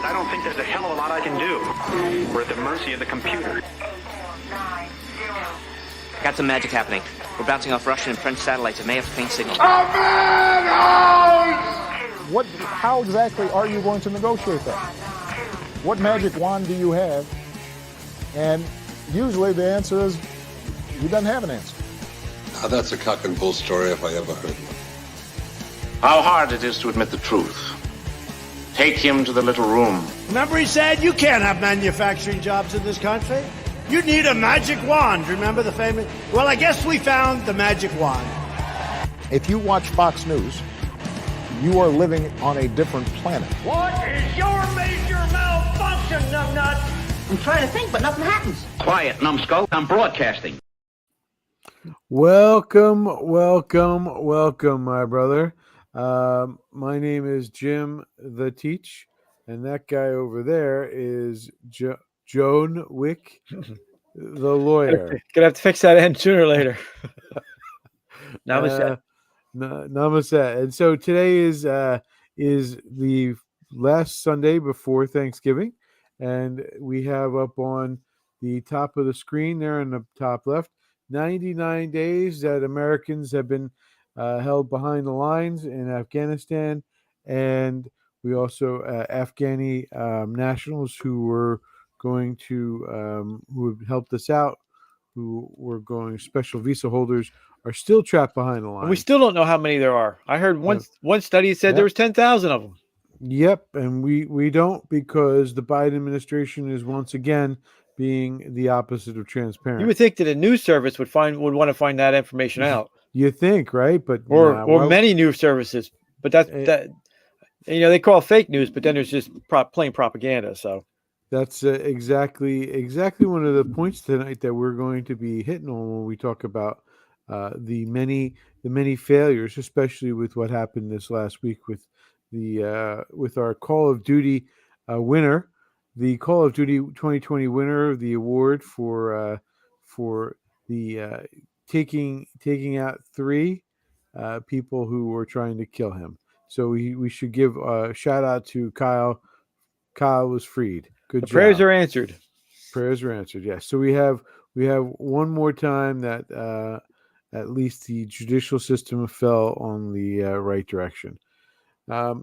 I don't think there's a hell of a lot I can do. We're at the mercy of the computer. Got some magic happening. We're bouncing off Russian and French satellites. It may have faint signal. How exactly are you going to negotiate that? What magic wand do you have? And usually the answer is he doesn't have an answer. Now that's a cock and bull story if I ever heard one. How hard it is to admit the truth. Take him to the little room. Remember he said you can't have manufacturing jobs in this country? You need a magic wand. Remember the famous? Well, I guess we found the magic wand. If you watch Fox News, you are living on a different planet. What is your major malfunction, numbnut? I'm trying to think, but nothing happens. Quiet, numbskull. I'm broadcasting. Welcome, my brother. My name is Jim the Teach, and that guy over there is Joan Wick, the lawyer. Gonna have to fix that end sooner or later. Namaste. Namaste. And so today is the last Sunday before Thanksgiving, and we have up on the top of the screen there in the top left 99 days that Americans have been held behind the lines in Afghanistan, and we also Afghani nationals who were going to who have helped us out, who were going special visa holders, are still trapped behind the line. We still don't know how many there are. I heard one study said there was 10,000 of them. Yep, and we don't, because the Biden administration is once again being the opposite of transparent. You would think that a news service would want to find that information out. You think, right? But or many news services. But that they call it fake news, but then there's just plain propaganda. So that's exactly one of the points tonight that we're going to be hitting on when we talk about the many failures, especially with what happened this last week with our Call of Duty winner, the Call of Duty 2020 winner of the award for the taking out 3 people who were trying to kill him. So we should give a shout out to Kyle. Kyle was freed. Good job. Prayers are answered. Prayers are answered. Yes. So we have one more time that at least the judicial system fell on the right direction.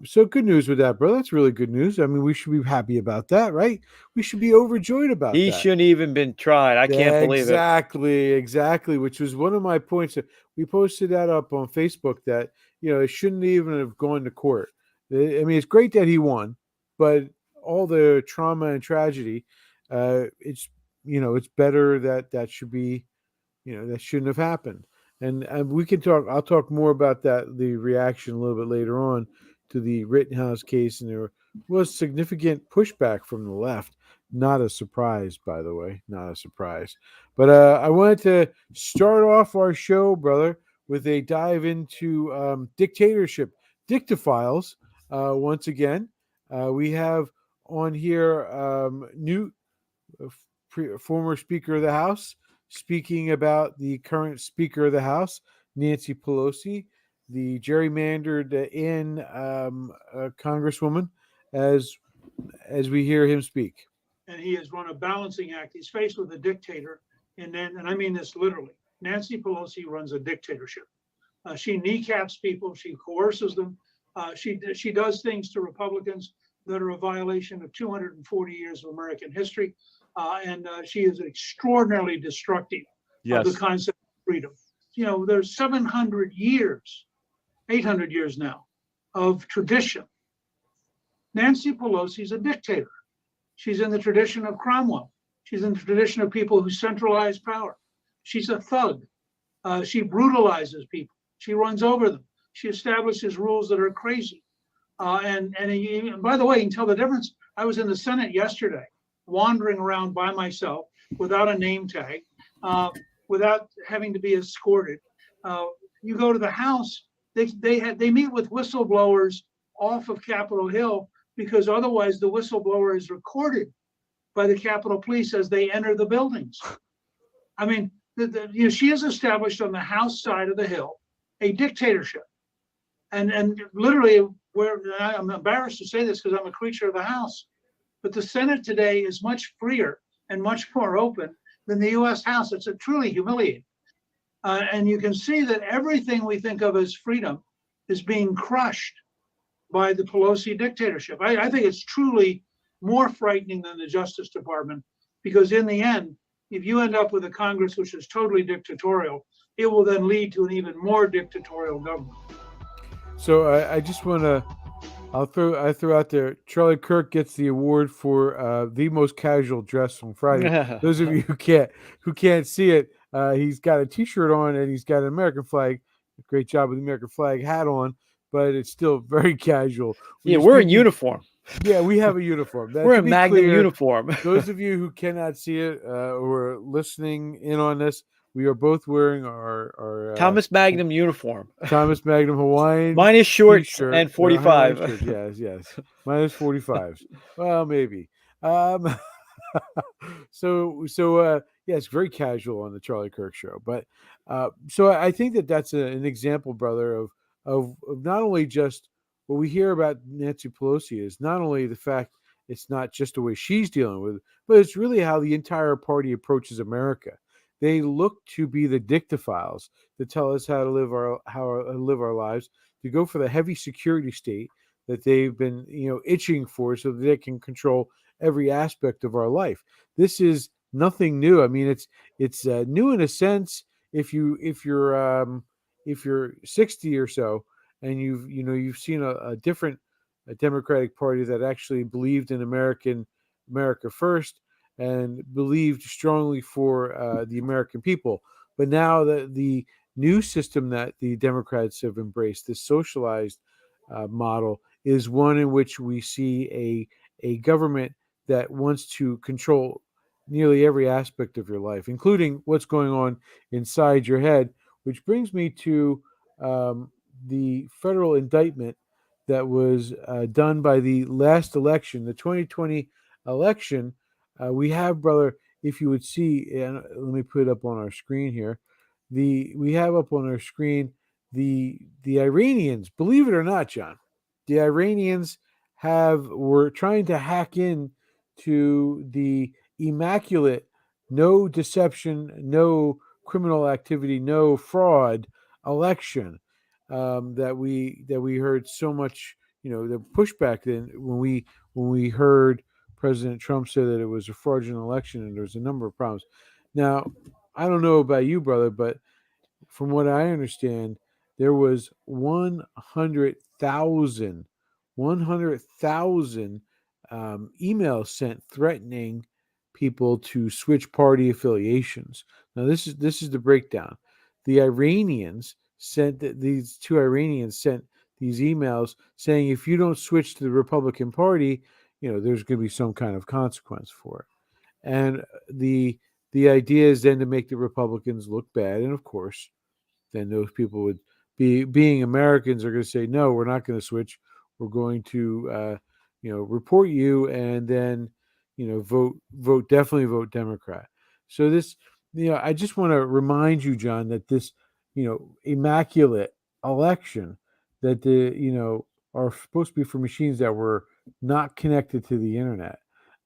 So good news with that, bro. That's really good news. I mean, we should be happy about that, right? We should be overjoyed about that. He shouldn't even been tried. I can't believe it. Exactly. Which was one of my points. We posted that up on Facebook that, it shouldn't even have gone to court. I mean, it's great that he won, but all the trauma and tragedy, it's better that should be, that shouldn't have happened. And we can talk. I'll talk more about the reaction a little bit later on to the Rittenhouse case, and there was significant pushback from the left. Not a surprise, by the way, not a surprise. But I wanted to start off our show, brother, with a dive into dictatorship, Dictaphiles. Once again, we have on here Newt, former Speaker of the House, speaking about the current Speaker of the House, Nancy Pelosi, the gerrymandered in Congresswoman, as we hear him speak. And he has run a balancing act. He's faced with a dictator, and I mean this literally. Nancy Pelosi runs a dictatorship. She kneecaps people. She coerces them. She does things to Republicans that are a violation of 240 years of American history. And she is extraordinarily destructive of the concept of freedom. There's 800 years now of tradition. Nancy Pelosi's a dictator. She's in the tradition of Cromwell. She's in the tradition of people who centralize power. She's a thug. She brutalizes people. She runs over them. She establishes rules that are crazy. And by the way, you can tell the difference. I was in the Senate yesterday, wandering around by myself without a name tag, without having to be escorted. You go to the House, they meet with whistleblowers off of Capitol Hill, because otherwise the whistleblower is recorded by the Capitol Police as they enter the buildings. I mean, she has established on the House side of the Hill a dictatorship, and literally, where I'm embarrassed to say this because I'm a creature of the House, But the Senate today is much freer and much more open than the U.S. House. It's truly humiliating. And you can see that everything we think of as freedom is being crushed by the Pelosi dictatorship. I think it's truly more frightening than the Justice Department, because in the end, if you end up with a Congress which is totally dictatorial, it will then lead to an even more dictatorial government. So I just want to, I throw out there, Charlie Kirk gets the award for the most casual dress on Friday. Those of you who can't see it, he's got a T-shirt on and he's got an American flag. Great job with the American flag hat on, but it's still very casual. We're in uniform. Yeah, we have a uniform. We're in Magnum uniform. Those of you who cannot see it or are listening in on this, we are both wearing our Thomas Magnum uniform. Thomas Magnum Hawaiian. Minus shorts t-shirt. and 45. Yes. Minus 45s. Well, maybe. So yes, very casual on the Charlie Kirk show. But so I think that's an example, brother, of not only just what we hear about Nancy Pelosi is not only the fact it's not just the way she's dealing with it, but it's really how the entire party approaches America. They look to be the dictaphiles to tell us how to live our lives, to go for the heavy security state that they've been itching for, so that they can control every aspect of our life. This is nothing new. I mean, it's new in a sense if you're 60 or so and you've seen a different Democratic Party that actually believed in America first and believed strongly for the American people. But now the new system that the Democrats have embraced, this socialized model, is one in which we see a government that wants to control nearly every aspect of your life, including what's going on inside your head, which brings me to the federal indictment that was done by the last election, the 2020 election. We have, brother, if you would see, and let me put it up on our screen here. We have up on our screen the Iranians. Believe it or not, John, the Iranians were trying to hack in to the immaculate, no deception, no criminal activity, no fraud election that we heard so much. The pushback then when we heard President Trump say that it was a fraudulent election and there was a number of problems. Now, I don't know about you, brother, but from what I understand, there was 100,000 emails sent threatening people to switch party affiliations. Now, this is the breakdown. The Iranians these two Iranians sent these emails saying if you don't switch to the Republican Party, there's going to be some kind of consequence for it. And the idea is then to make the Republicans look bad. And of course, then those people would being Americans are going to say, no, we're not going to switch. We're going to, report you and then, definitely vote Democrat. So this, I just want to remind you, John, that this, immaculate election that are supposed to be for machines that were not connected to the internet.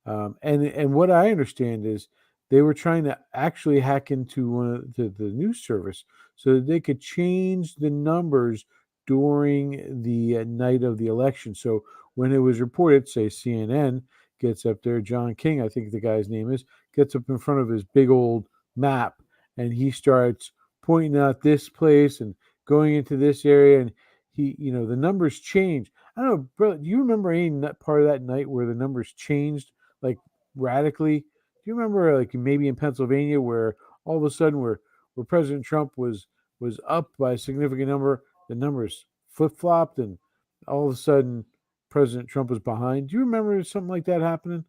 And what I understand is they were trying to actually hack into the news service so that they could change the numbers during the night of the election. So when it was reported, say CNN gets up there, John King, I think the guy's name is, gets up in front of his big old map and he starts pointing out this place and going into this area, and he, the numbers change. I don't know, bro, do you remember any part of that night where the numbers changed like radically? Do you remember like maybe in Pennsylvania where all of a sudden where President Trump was up by a significant number, the numbers flip-flopped and all of a sudden President Trump was behind? Do you remember something like that happening?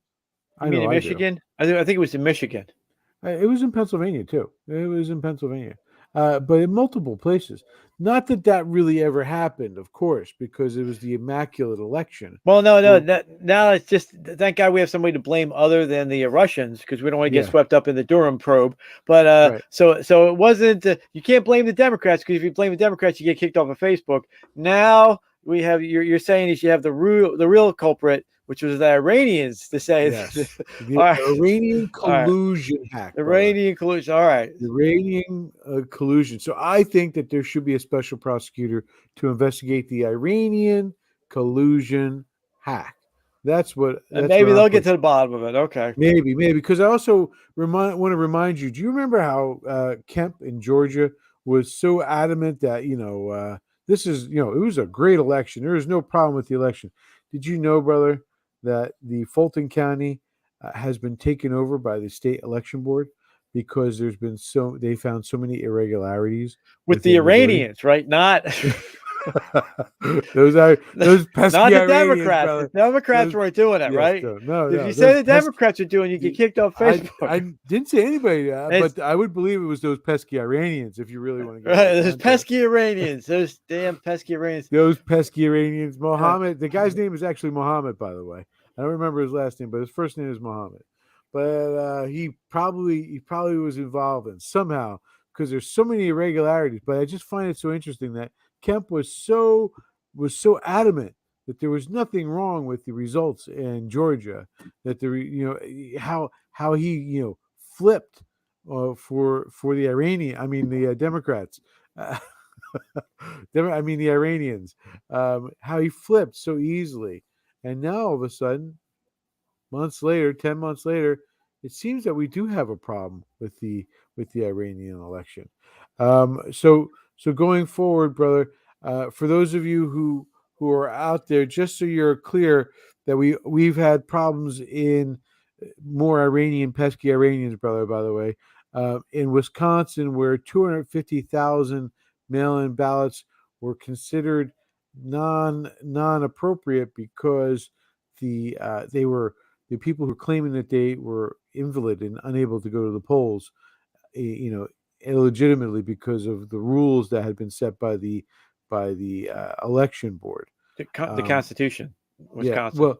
I mean in Michigan? I think it was in Michigan. It was in Pennsylvania too. It was in Pennsylvania. But in multiple places. Not that really ever happened, of course, because it was the immaculate election. Well, no. Now it's just, thank God we have somebody to blame other than the Russians, because we don't want to get swept up in the Durham probe. But right. So it wasn't. You can't blame the Democrats, because if you blame the Democrats, you get kicked off of Facebook. Now we have you're saying is you have the real culprit, which was the Iranians to say the Iranian collusion hack. Iranian collusion. All right. Iranian collusion. So I think that there should be a special prosecutor to investigate the Iranian collusion hack. That's what. And maybe they'll get to the bottom of it. Okay. Maybe because I also want to remind you. Do you remember how Kemp in Georgia was so adamant that this is it was a great election. There is no problem with the election. Did you know, brother, that the Fulton County has been taken over by the state election board because they found so many irregularities with the Iranians, right? Not. those pesky not the Iranians, Democrats. brother. The Democrats weren't doing it, right? No. If you say the Democrats are doing, you get kicked off Facebook. I didn't say anybody, but I would believe it was those pesky Iranians. If you really want to get those pesky Iranians, those damn pesky Iranians. Those pesky Iranians. Mohammed. The guy's name is actually Mohammed, by the way. I don't remember his last name, but his first name is Mohammed. But he probably was involved in somehow because there's so many irregularities. But I just find it so interesting that Kemp was so adamant that there was nothing wrong with the results in Georgia, that how he flipped for the Democrats, the Iranians, how he flipped so easily, and now all of a sudden, 10 months later, it seems that we do have a problem with the Iranian election. So going forward, brother, for those of you who are out there, just so you're clear that we've had problems in more pesky Iranians, brother, by the way, in Wisconsin, where 250,000 mail-in ballots were considered non-appropriate because the people who were claiming that they were invalid and unable to go to the polls, illegitimately because of the rules that had been set by the election board, the Constitution, Wisconsin.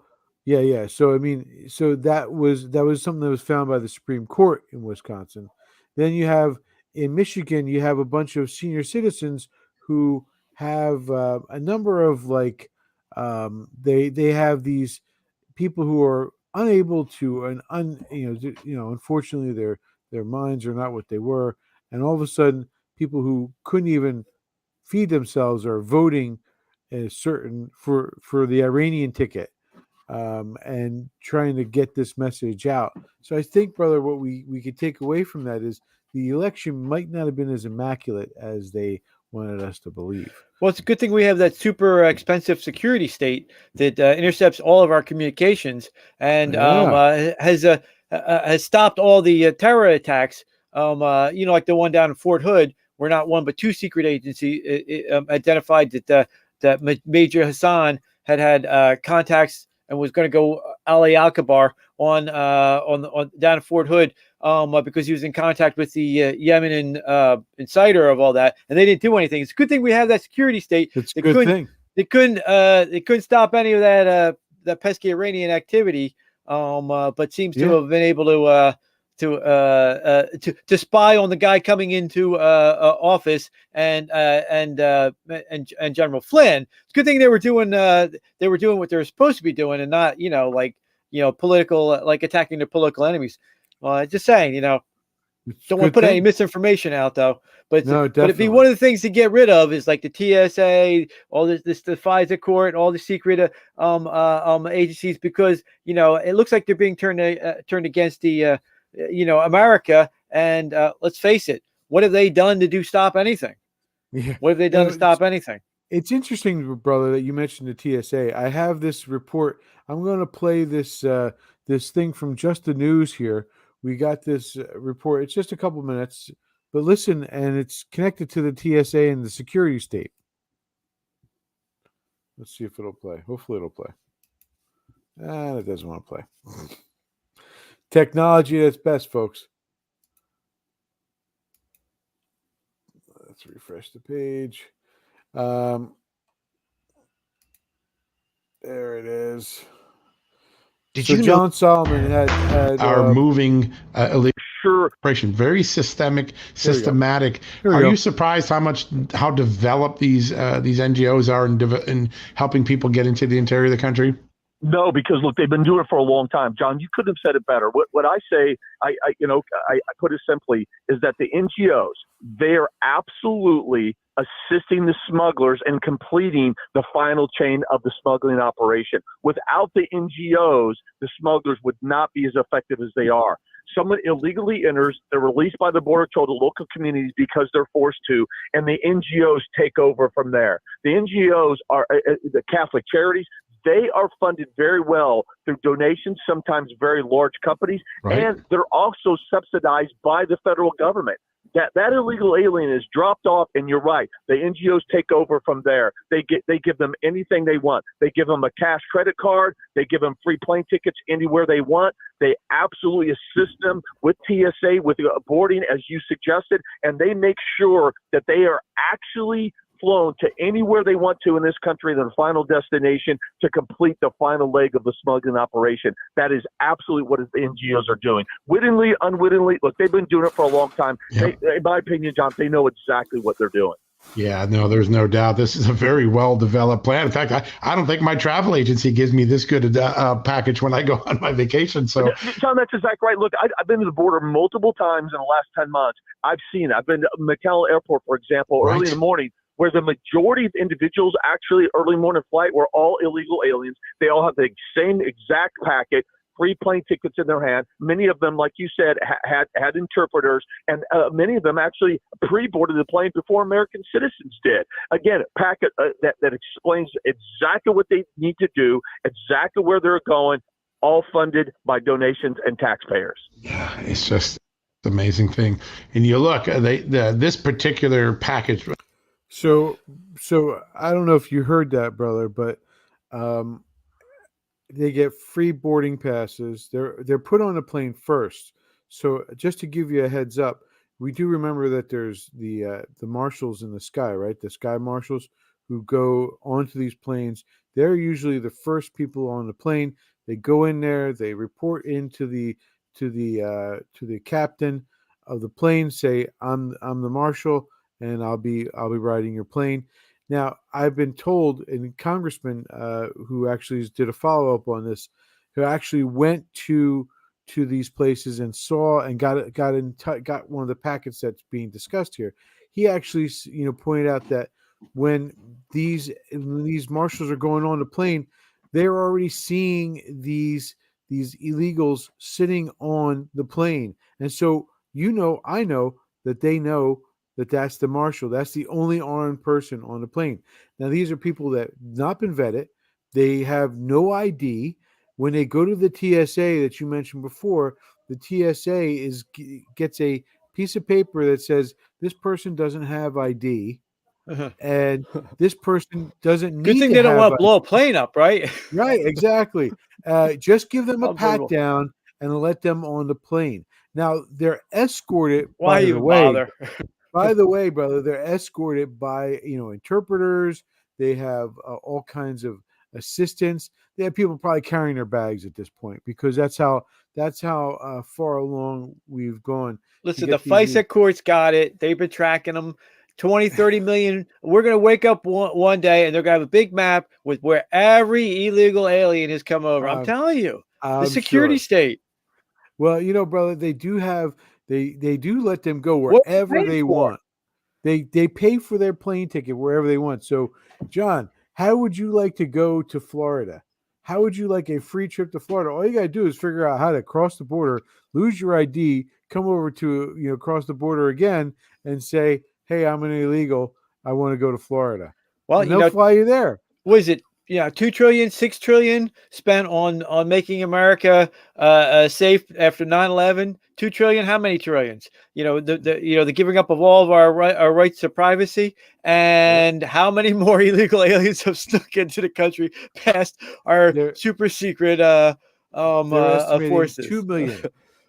Yeah. So that was something that was found by the Supreme Court in Wisconsin. Then you have in Michigan, you have a bunch of senior citizens who have a number of they have these people who are unable to unfortunately their minds are not what they were. And all of a sudden, people who couldn't even feed themselves are voting for the Iranian ticket and trying to get this message out. So I think, brother, what we could take away from that is the election might not have been as immaculate as they wanted us to believe. Well, it's a good thing we have that super expensive security state that intercepts all of our communications and has stopped all the terror attacks. Like the one down in Fort Hood, where not one but two secret agencies identified that Major Hassan had contacts and was going to go Ali Al-Kabar on down in Fort Hood because he was in contact with the Yemen insider of all that, and they didn't do anything. It's a good thing we have that security state. It's a good thing. They couldn't stop any of that pesky Iranian activity, but seems to have been able to spy on the guy coming into office and General Flynn. It's a good thing they were doing what they were supposed to be doing and not political attacking their political enemies. Just saying, don't want to put any misinformation out though. But it'd be one of the things to get rid of is like the TSA, all the FISA court, all the secret agencies, because it looks like they're being turned against the America. And let's face it, what have they done to stop anything? Yeah. What have they done to stop anything? It's interesting, brother, that you mentioned the TSA. I have this report. I'm going to play this this thing from Just the News here. We got this report. It's just a couple minutes, but listen, and it's connected to the TSA and the security state. Let's see if it'll play. Hopefully it'll play. It doesn't want to play. Technology at its best, folks. Let's refresh the page. There it is. John Solomon had are moving operation, very systematic. Are you surprised how developed these NGOs are in helping people get into the interior of the country? No, because look, they've been doing it for a long time. John, you couldn't have said it better. What I say, I put it simply, is that the NGOs, they are absolutely assisting the smugglers in completing the final chain of the smuggling operation. Without the NGOs, the smugglers would not be as effective as they are. Someone illegally enters, they're released by the Border Patrol to local communities because they're forced to, and the NGOs take over from there. The NGOs are the Catholic charities. They are funded very well through donations, sometimes very large companies, and they're also subsidized by the federal government. That illegal alien is dropped off, and you're right. The NGOs take over from there. They give them anything they want. They give them a cash credit card. They give them free plane tickets anywhere they want. They absolutely assist them with TSA, with boarding, as you suggested, and they make sure that they are actually flown to anywhere they want to in this country, their final destination, to complete the final leg of the smuggling operation. That is absolutely what the NGOs are doing. Wittingly, unwittingly, look, they've been doing it for a long time. Yep. In my opinion, John, they know exactly what they're doing. Yeah, no, there's no doubt. This is a very well-developed plan. In fact, I don't think my travel agency gives me this good a package when I go on my vacation. So, John, that's exactly right. Look, I've been to the border multiple times in the last 10 months. I've seen it. I've been to McAllen Airport, for example, early in the morning, where the majority of individuals actually early morning flight were all illegal aliens. They all have the same exact packet, free plane tickets in their hand. Many of them, like you said, had interpreters, and many of them actually pre-boarded the plane before American citizens did. Again, a packet that explains exactly what they need to do, exactly where they're going, all funded by donations and taxpayers. Yeah, it's just an amazing thing. And you look, this particular package. So I don't know if you heard that, brother, but they get free boarding passes. They're put on the plane first. So just to give you a heads up, we do remember that there's the marshals in the sky, right? The sky marshals who go onto these planes. They're usually the first people on the plane. They go in there. They report into the captain of the plane. Say, I'm the marshal, and I'll be riding your plane. Now, I've been told, and Congressman who actually did a follow-up on this, who actually went to these places and saw and got one of the packets that's being discussed here. He actually, pointed out that when these marshals are going on the plane, they're already seeing these illegals sitting on the plane, and so I know that they know that that's the marshal. That's the only armed person on the plane. Now, these are people that have not been vetted. They have no ID. When they go to the TSA that you mentioned before, the TSA gets a piece of paper that says this person doesn't have ID, and this person doesn't need. Good thing to they don't have want to blow a plane up, right? Right, exactly. Just give them a pat Unbelievable. down and let them on the plane. Now, they're escorted. Why by the even way, bother? By the way, brother, they're escorted by interpreters. They have all kinds of assistants. They have people probably carrying their bags at this point because that's how far along we've gone. Listen, the FISA courts got it. They've been tracking them. 20, 30 million. We're going to wake up one day and they're going to have a big map with where every illegal alien has come over. I'm telling you, the security state. Well, brother, they do have. They do let them go wherever they want. They pay for their plane ticket wherever they want. So, John, how would you like to go to Florida? How would you like a free trip to Florida? All you got to do is figure out how to cross the border, lose your ID, come over to cross the border again, and say, "Hey, I'm an illegal. I want to go to Florida." Well, and they'll fly you there. What is it? 2 trillion, 6 trillion spent on making America safe after 9/11. 2 trillion. How many trillions? The giving up of all of our rights to privacy, and how many more illegal aliens have snuck into the country past our super secret forces? 2 million.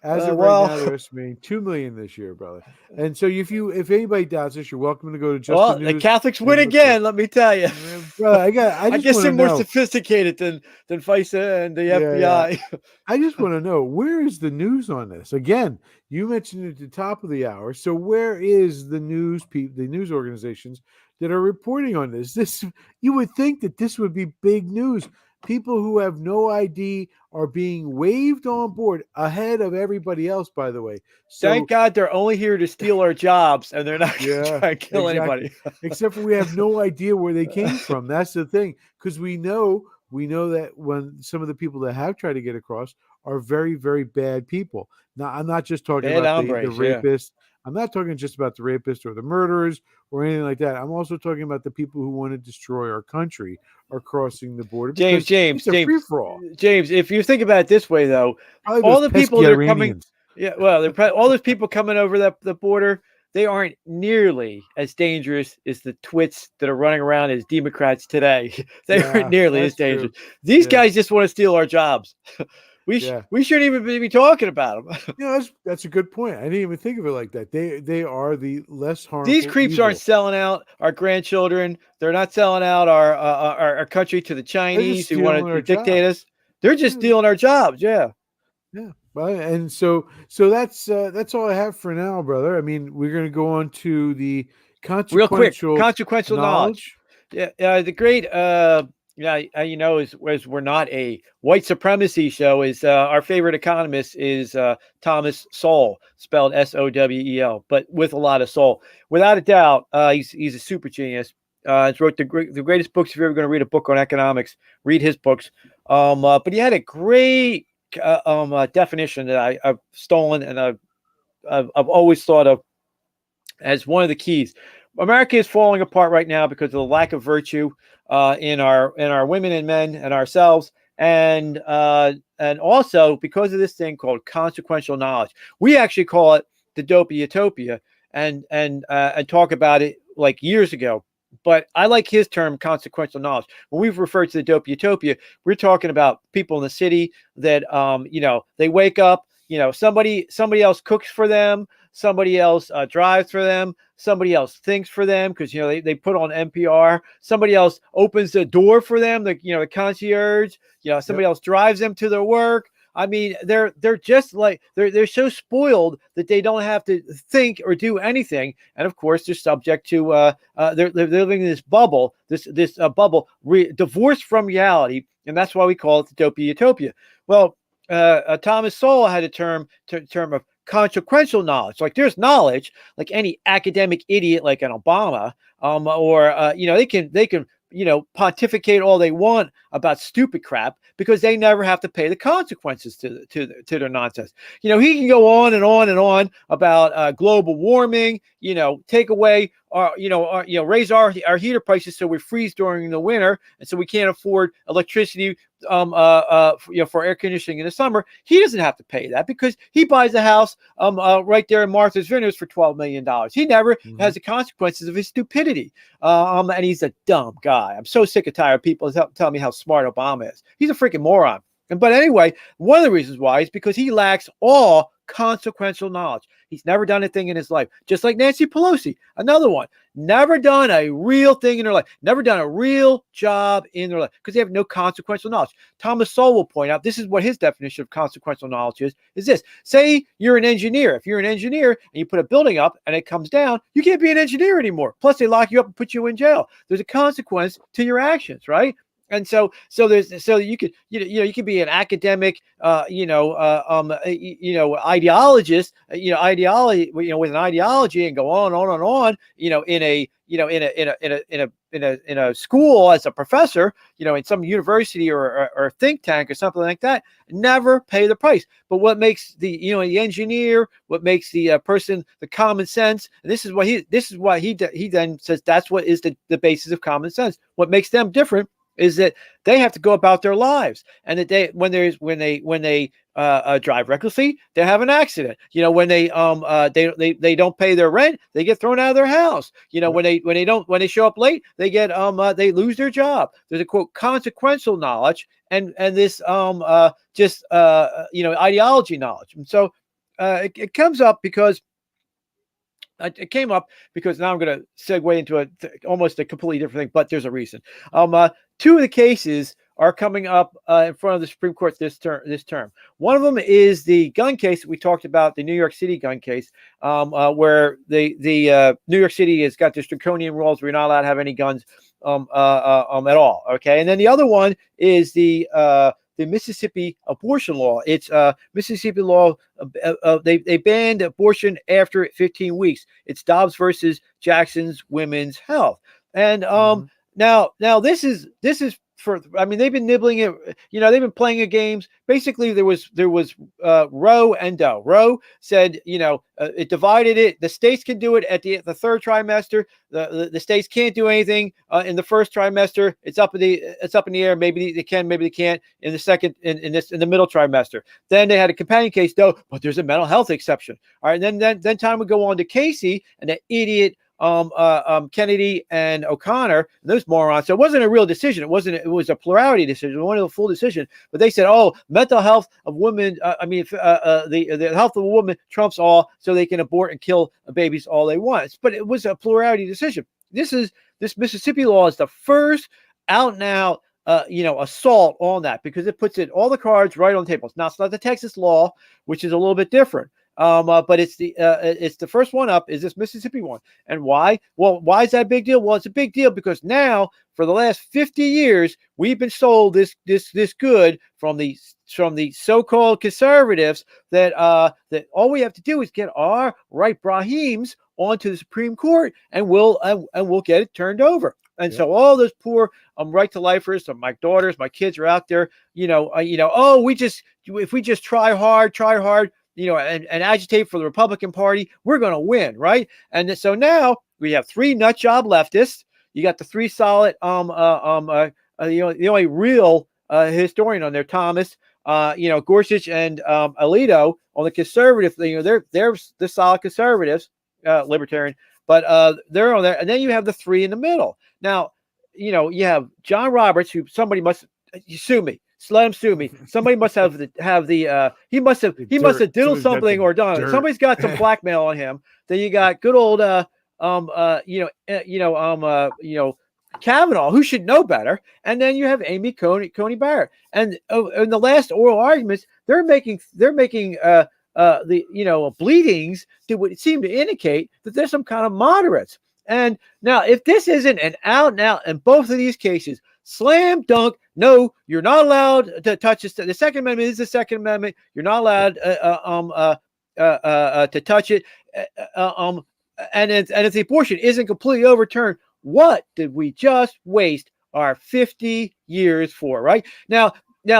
As of right now, they're estimating 2 million this year, brother. And so if anybody doubts this, you're welcome to go to Just the News. The Catholics win again. Let me tell you, brother. I guess they're more sophisticated than FISA and the FBI. Yeah. I just want to know, where is the news on this? Again, you mentioned it at the top of the hour. So where is the news the news organizations that are reporting on this? You would think that this would be big news. People who have no ID are being waved on board ahead of everybody else, by the way. So, thank God they're only here to steal our jobs, and they're not going to try and kill anybody. Except for we have no idea where they came from. That's the thing, because we know that when some of the people that have tried to get across are very, very bad people. Now, I'm not just talking about the rapists. I'm not talking just about the rapists or the murderers or anything like that. I'm also talking about the people who want to destroy our country are crossing the border. James, it's a free-for-all. James, if you think about it this way, though, all the people that are coming, all those people coming over the border, they aren't nearly as dangerous as the twits that are running around as Democrats today. They aren't nearly as dangerous. True. These guys just want to steal our jobs. We shouldn't even be talking about them. That's a good point. I didn't even think of it like that. They are the less harmful. These creeps aren't selling out our grandchildren. They're not selling out our country to the Chinese who want to dictate us. They're just stealing our jobs. Yeah. Yeah. Well, and so that's all I have for now, brother. I mean, we're going to go on to the consequential knowledge. Yeah. The great. As we're not a white supremacy show, is our favorite economist is Thomas Sowell, spelled Sowell, but with a lot of soul. Without a doubt, he's a super genius. He's wrote the greatest books. If you're ever going to read a book on economics, read his books. But he had a great definition that I've stolen and I've always thought of as one of the keys. America is falling apart right now because of the lack of virtue in our women and men and ourselves, and also because of this thing called consequential knowledge. We actually call it the dopey utopia, and talk about it like years ago. But I like his term, consequential knowledge. When we've referred to the dopey utopia, we're talking about people in the city that they wake up, somebody else cooks for them. Somebody else drives for them. Somebody else thinks for them because they put on NPR. Somebody else opens the door for them. The concierge. Somebody else drives them to their work. I mean, they're just like they're so spoiled that they don't have to think or do anything. And of course, they're subject to they're living in this bubble, this bubble divorced from reality, and that's why we call it the dopey utopia. Well, Thomas Sowell had a term of consequential knowledge. Like there's knowledge, like any academic idiot like an Obama, they can pontificate all they want about stupid crap because they never have to pay the consequences to their nonsense. He can go on and on and on about global warming, take away raise our heater prices so we freeze during the winter and so we can't afford electricity for air conditioning in the summer. He doesn't have to pay that because he buys a house right there in Martha's Vineyard for $12 million. He never has the consequences of his stupidity. And he's a dumb guy. I'm so sick and tired of people telling me how smart Obama is. He's a freaking moron. But anyway, one of the reasons why is because he lacks all consequential knowledge. He's never done a thing in his life. Just like Nancy Pelosi, another one. Never done a real thing in their life. Never done a real job in their life because they have no consequential knowledge. Thomas Sowell will point out, this is what his definition of consequential knowledge is this. Say you're an engineer. If you're an engineer and you put a building up and it comes down, you can't be an engineer anymore. Plus they lock you up and put you in jail. There's a consequence to your actions, right? And so you could be an academic ideologist with an ideology and go on and on in a school as a professor, in some university or think tank or something like that. Never pay the price. But what makes the engineer, what makes the person, the common sense, and this is why he then says that's what is the basis of common sense. What makes them different is that they have to go about their lives, and that when they drive recklessly, they have an accident. When they don't pay their rent, they get thrown out of their house. When they show up late, they get they lose their job. There's a quote consequential knowledge and this ideology knowledge. And so it comes up because. It came up because now I'm going to segue into almost a completely different thing, but there's a reason. Two of the cases are coming up in front of the Supreme Court this term. One of them is the gun case that we talked about, the New York City gun case, where the New York City has got this draconian rules where you're not allowed to have any guns at all. Okay, and then the other one is the Mississippi abortion law. It's Mississippi law. They banned abortion after 15 weeks. It's Dobbs versus Jackson's Women's Health. And now this is for. I mean, they've been nibbling it. They've been playing the games. Basically, there was Roe and Doe. Roe said, it divided it. The states can do it at the third trimester. The states can't do anything in the first trimester. It's up in the air. Maybe they can, maybe they can't in the second in the middle trimester. Then they had a companion case, Doe, but there's a mental health exception. All right, and then time would go on to Casey and that idiot Kennedy and O'Connor, and those morons. So it wasn't a real decision. It was a plurality decision. It wasn't a full decision. But they said, oh, mental health of women, the health of a woman trumps all, so they can abort and kill babies all they want. But it was a plurality decision. This Mississippi law is the first out and out assault on that, because it puts all the cards right on the table. Now, it's not the Texas law, which is a little bit different. But it's the first one up is this Mississippi one. And why? Well, why is that a big deal? Well, it's a big deal because now for the last 50 years, we've been sold this good from the so-called conservatives that all we have to do is get our right Brahims onto the Supreme Court and we'll get it turned over. And so all those poor right to lifers, my daughters, my kids are out there, if we just try hard, and agitate for the Republican Party, we're going to win, right? And so now we have three nut job leftists. You got the three solid, the only real historian on there, Thomas, Gorsuch and Alito on the conservative. They're the solid conservatives, libertarian, but they're on there. And then you have the three in the middle. Now, you have John Roberts, who somebody must sue me. Let him sue me. Somebody must have he must have diddled something or done it. Somebody's got some blackmail on him. Then you got good old Kavanaugh, who should know better. And then you have Amy Coney Barrett. And in the last oral arguments, they're making bleedings that would seem to indicate that there's some kind of moderates. And now, if this isn't an out and out in both of these cases, slam dunk, no, you're not allowed to touch this. The Second Amendment is the Second Amendment. You're not allowed to touch it. And if the abortion isn't completely overturned, what did we just waste our 50 years for? Right now,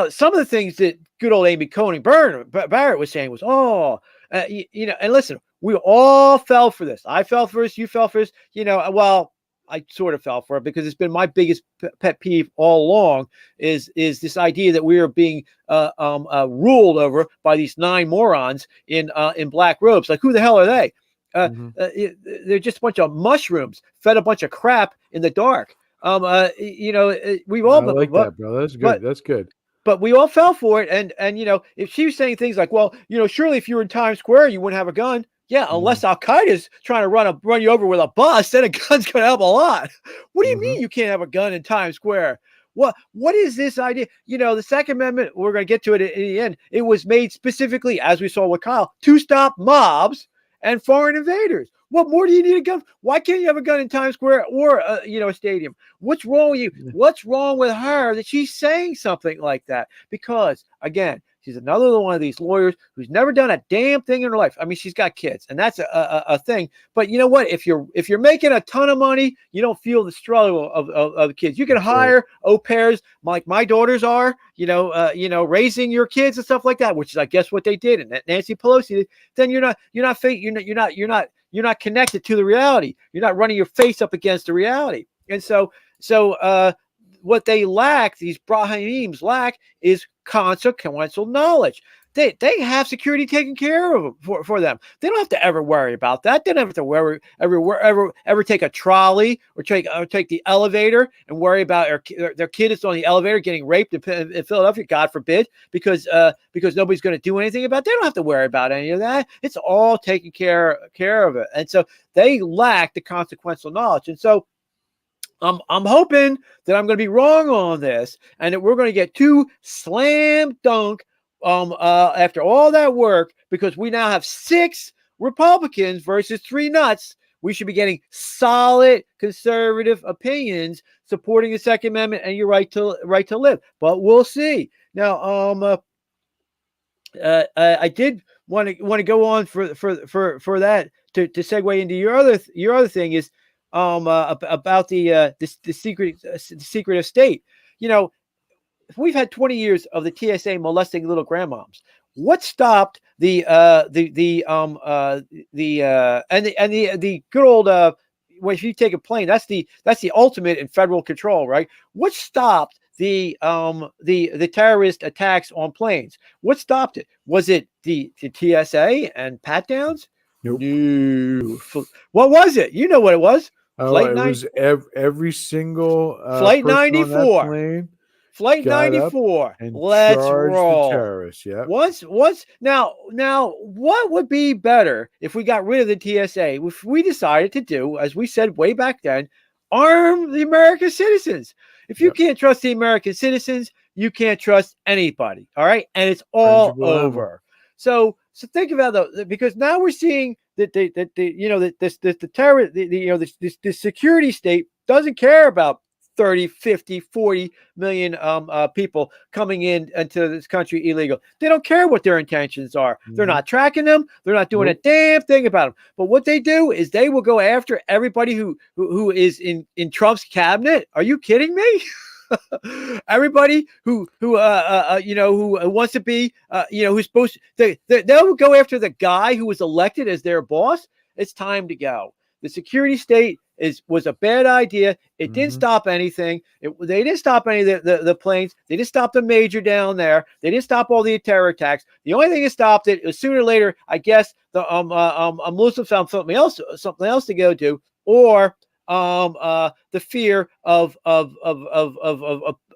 some of the things that good old Amy Coney Barrett was saying was, and listen, we all fell for this. I fell for this. You fell for this. Well, I sort of fell for it because it's been my biggest pet peeve all along is this idea that we are being ruled over by these 9 morons in black robes. Like, who the hell are they? They're just a bunch of mushrooms fed a bunch of crap in the dark. We've all that, bro. That's good. That's good. But we all fell for it. And if she was saying things like, well, surely if you were in Times Square, you wouldn't have a gun. Yeah, unless Al Qaeda's trying to run you over with a bus, then a gun's going to help a lot. What do you mean you can't have a gun in Times Square? What is this idea? The Second Amendment, we're going to get to it in the end. It was made specifically, as we saw with Kyle, to stop mobs and foreign invaders. What more do you need a gun? Why can't you have a gun in Times Square or a stadium? What's wrong with you? What's wrong with her that she's saying something like that? Because again, she's another one of these lawyers who's never done a damn thing in her life. I mean, she's got kids, and that's a thing. But you know what? If you're making a ton of money, you don't feel the struggle of the kids. You can hire au pairs like my daughters are. Raising your kids and stuff like that, which is I guess what they did, and that Nancy Pelosi did. Then you're not connected to the reality. You're not running your face up against the reality. And so what they lack, these Brahims lack, is consequential knowledge. They have security taken care of for them. They don't have to ever worry about that. They don't have to worry ever take a trolley or take the elevator and worry about their kid is on the elevator getting raped in Philadelphia, God forbid, because nobody's going to do anything about it. They don't have to worry about any of that. It's all taken care of it. And so they lack the consequential knowledge. And so I'm hoping that I'm going to be wrong on this and that we're going to get 2 slam dunk after all that work, because we now have 6 Republicans versus 3 nuts we should be getting solid conservative opinions supporting the Second Amendment and your right to live. But we'll see. Now, I did want to go on for that to segue into your other thing is about the secretive state. You know, we've had 20 years of the TSA molesting little grandmoms. What stopped the good old well, if you take a plane, that's the ultimate in federal control, right? What stopped the terrorist attacks on planes? What stopped it? Was it the TSA and pat downs? Nope. No. What was it? You know what it was? Flight it was every single Flight person 94 on that plane. Flight 94. And let's roll. The terrorists. Yeah. Once now, what would be better if we got rid of the TSA? If we decided to do, as we said way back then, arm the American citizens. If you can't trust the American citizens, you can't trust anybody. All right, and it's all over. So think about that, because now we're seeing that the terror, the security state doesn't care about 30, 50, 40 million people coming into this country illegal. They don't care what their intentions are. They're not tracking them. They're not doing a damn thing about them. But what they do is they will go after everybody who is in Trump's cabinet. Are you kidding me? Everybody who wants to be who's supposed to, they'll go after the guy who was elected as their boss. It's time to go. The security state was a bad idea. It didn't stop anything. They didn't stop any of the planes. They didn't stop the major down there. They didn't stop all the terror attacks. The only thing that stopped it was sooner or later, I guess, the Muslims found something else to go to, or the fear of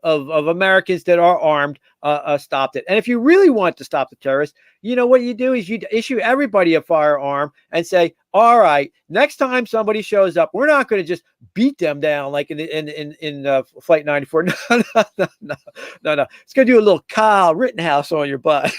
Americans that are armed stopped it. And if you really want to stop the terrorists, you know what you do is you issue everybody a firearm and say, all right, next time somebody shows up, we're not going to just beat them down like in Flight 94. No. It's going to do a little Kyle Rittenhouse on your butt.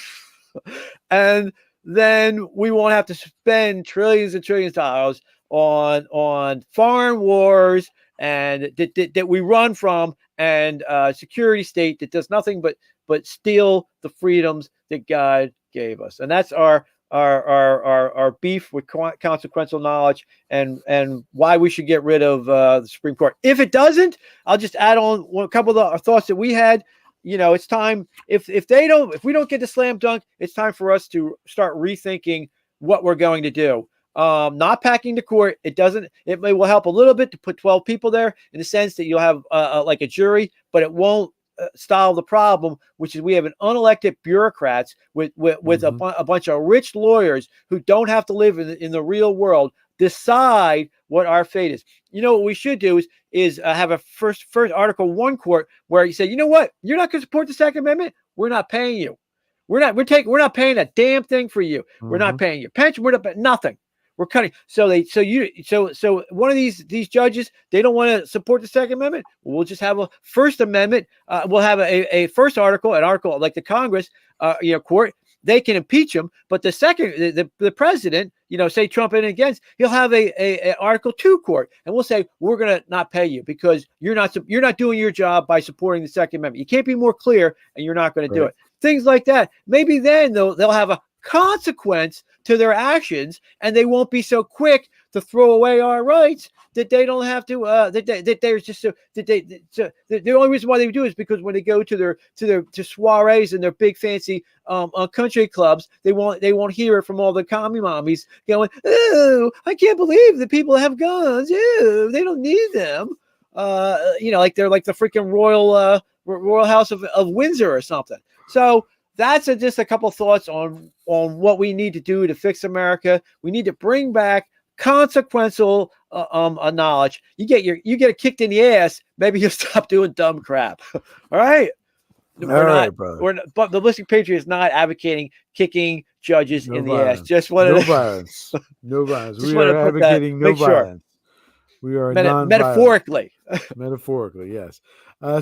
And then we won't have to spend trillions and trillions of dollars on foreign wars and that we run from, and security state that does nothing but steal the freedoms that God gave us. And that's our beef with consequential knowledge, and why we should get rid of the Supreme Court. If it doesn't, I'll just add on a couple of the thoughts that we had. You know, it's time, if we don't get the slam dunk, it's time for us to start rethinking what we're going to do. Not packing the court. It will help a little bit to put 12 people there, in the sense that you'll have like a jury, but it won't solve the problem, which is we have an unelected bureaucrats with a bunch of rich lawyers who don't have to live in the real world decide what our fate is. You know what we should do is have a first Article 1 court where you say, you know what, you're not going to support the Second Amendment, we're not paying you. We're not paying a damn thing for you. We're not paying your pension. We're not nothing. We're cutting. So one of these judges, they don't want to support the Second Amendment. We'll just have a First Amendment. We'll have a first article, an article like the Congress, court. They can impeach him, but the second, the president, say Trump and against, he'll have a Article 2 court, and we'll say we're going to not pay you because you're not doing your job by supporting the Second Amendment. You can't be more clear, and you're not going to do it. Things like that. Maybe then they'll have a consequence to their actions, and they won't be so quick to throw away our rights that they don't have to. The only reason why they do is because when they go to their soirees and their big fancy country clubs, they won't hear it from all the commie mommies going, "Oh, I can't believe that people have guns. Ew, they don't need them." Like they're like the freaking royal house of Windsor or something. So that's just a couple thoughts on what we need to do to fix America. We need to bring back consequential knowledge. You get it kicked in the ass, maybe you'll stop doing dumb crap. All right. But the Ballistic Patriot is not advocating kicking judges in the ass. Just wanted no violence. No violence. We are advocating no violence. We are metaphorically. Metaphorically, yes.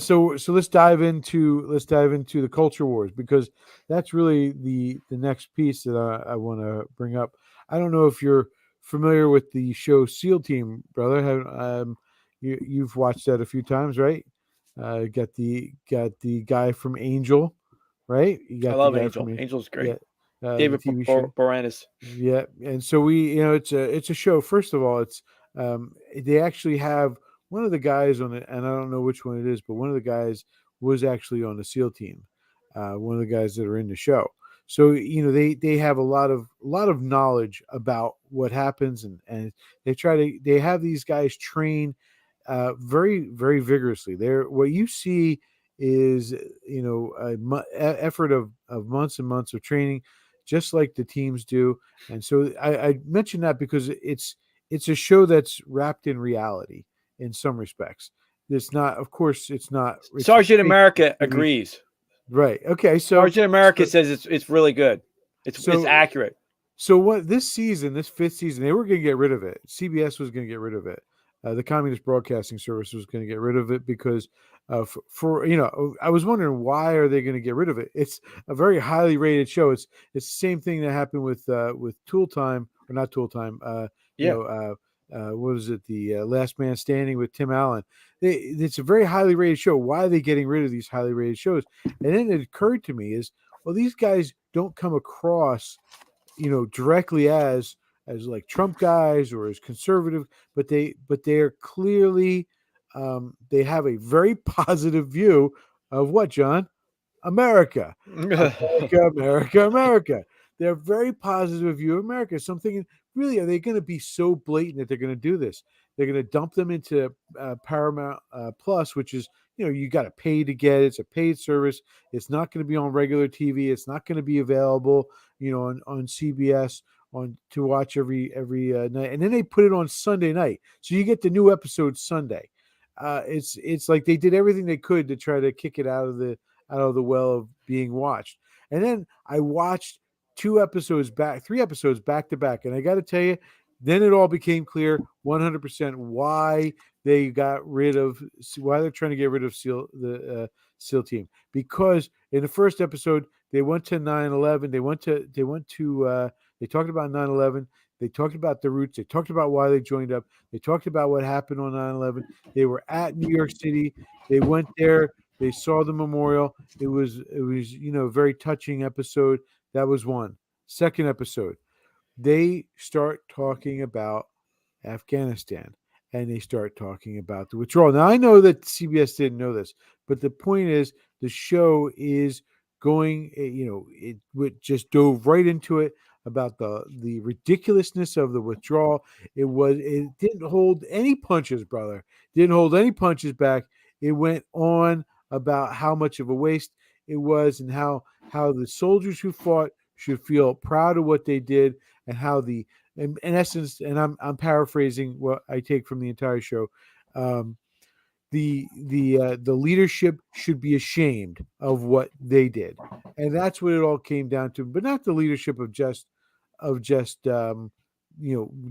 So let's dive into the culture wars, because that's really the next piece that I want to bring up. I don't know if you're familiar with the show SEAL Team, brother. You've watched that a few times, right? Got the guy from Angel, right? You got I love the guy Angel. from Angel's great. the David TV show. Boreanaz. Yeah, and so it's a show. First of all, it's they actually have one of the guys on it, and I don't know which one it is, but one of the guys was actually on the SEAL team. One of the guys that are in the show. So they have a lot of knowledge about what happens, and they have these guys train very, very vigorously. What you see is effort of months and months of training, just like the teams do. And so I mention that because it's a show that's wrapped in reality in some respects. It's not, of course, it's not. Sergeant America agrees. Right. Okay. So Sergeant America says it's really good. It's accurate. So what this season, this 5th season, they were going to get rid of it. CBS was going to get rid of it. The Communist Broadcasting Service was going to get rid of it because I was wondering, why are they going to get rid of it? It's a very highly rated show. It's the same thing that happened with Tool Time, or not Tool Time. What was it? The Last Man Standing with Tim Allen. It's a very highly rated show. Why are they getting rid of these highly rated shows? And then it occurred to me these guys don't come across, directly as like Trump guys or as conservative, but they are clearly they have a very positive view of what, John? America. America. They're a very positive view of America. So I'm thinking, really, are they going to be so blatant that they're going to do this? They're going to dump them into Paramount Plus, which is, you got to pay to get it. It's a paid service. It's not going to be on regular TV. It's not going to be available, on CBS to watch every night. And then they put it on Sunday night, so you get the new episode Sunday. It's like they did everything they could to try to kick it out of the well of being watched. And then I watched 3 episodes back to back, and I got to tell you, then it all became clear 100% why they're trying to get rid of SEAL team. Because in the first episode they went to 9/11. They talked about 9/11. They talked about the roots. They talked about why they joined up. They talked about what happened on 9/11. They were at New York City. They went there. They saw the memorial. It was a very touching episode. That was one. Second episode, they start talking about Afghanistan, and they start talking about the withdrawal. Now, I know that CBS didn't know this, but the point is, the show is going, it just dove right into it about the ridiculousness of the withdrawal. It didn't hold any punches, brother. Didn't hold any punches back. It went on about how much of a waste it was, and how the soldiers who fought should feel proud of what they did, and how in essence, and I'm paraphrasing what I take from the entire show, the leadership should be ashamed of what they did, and that's what it all came down to. But not the leadership of just the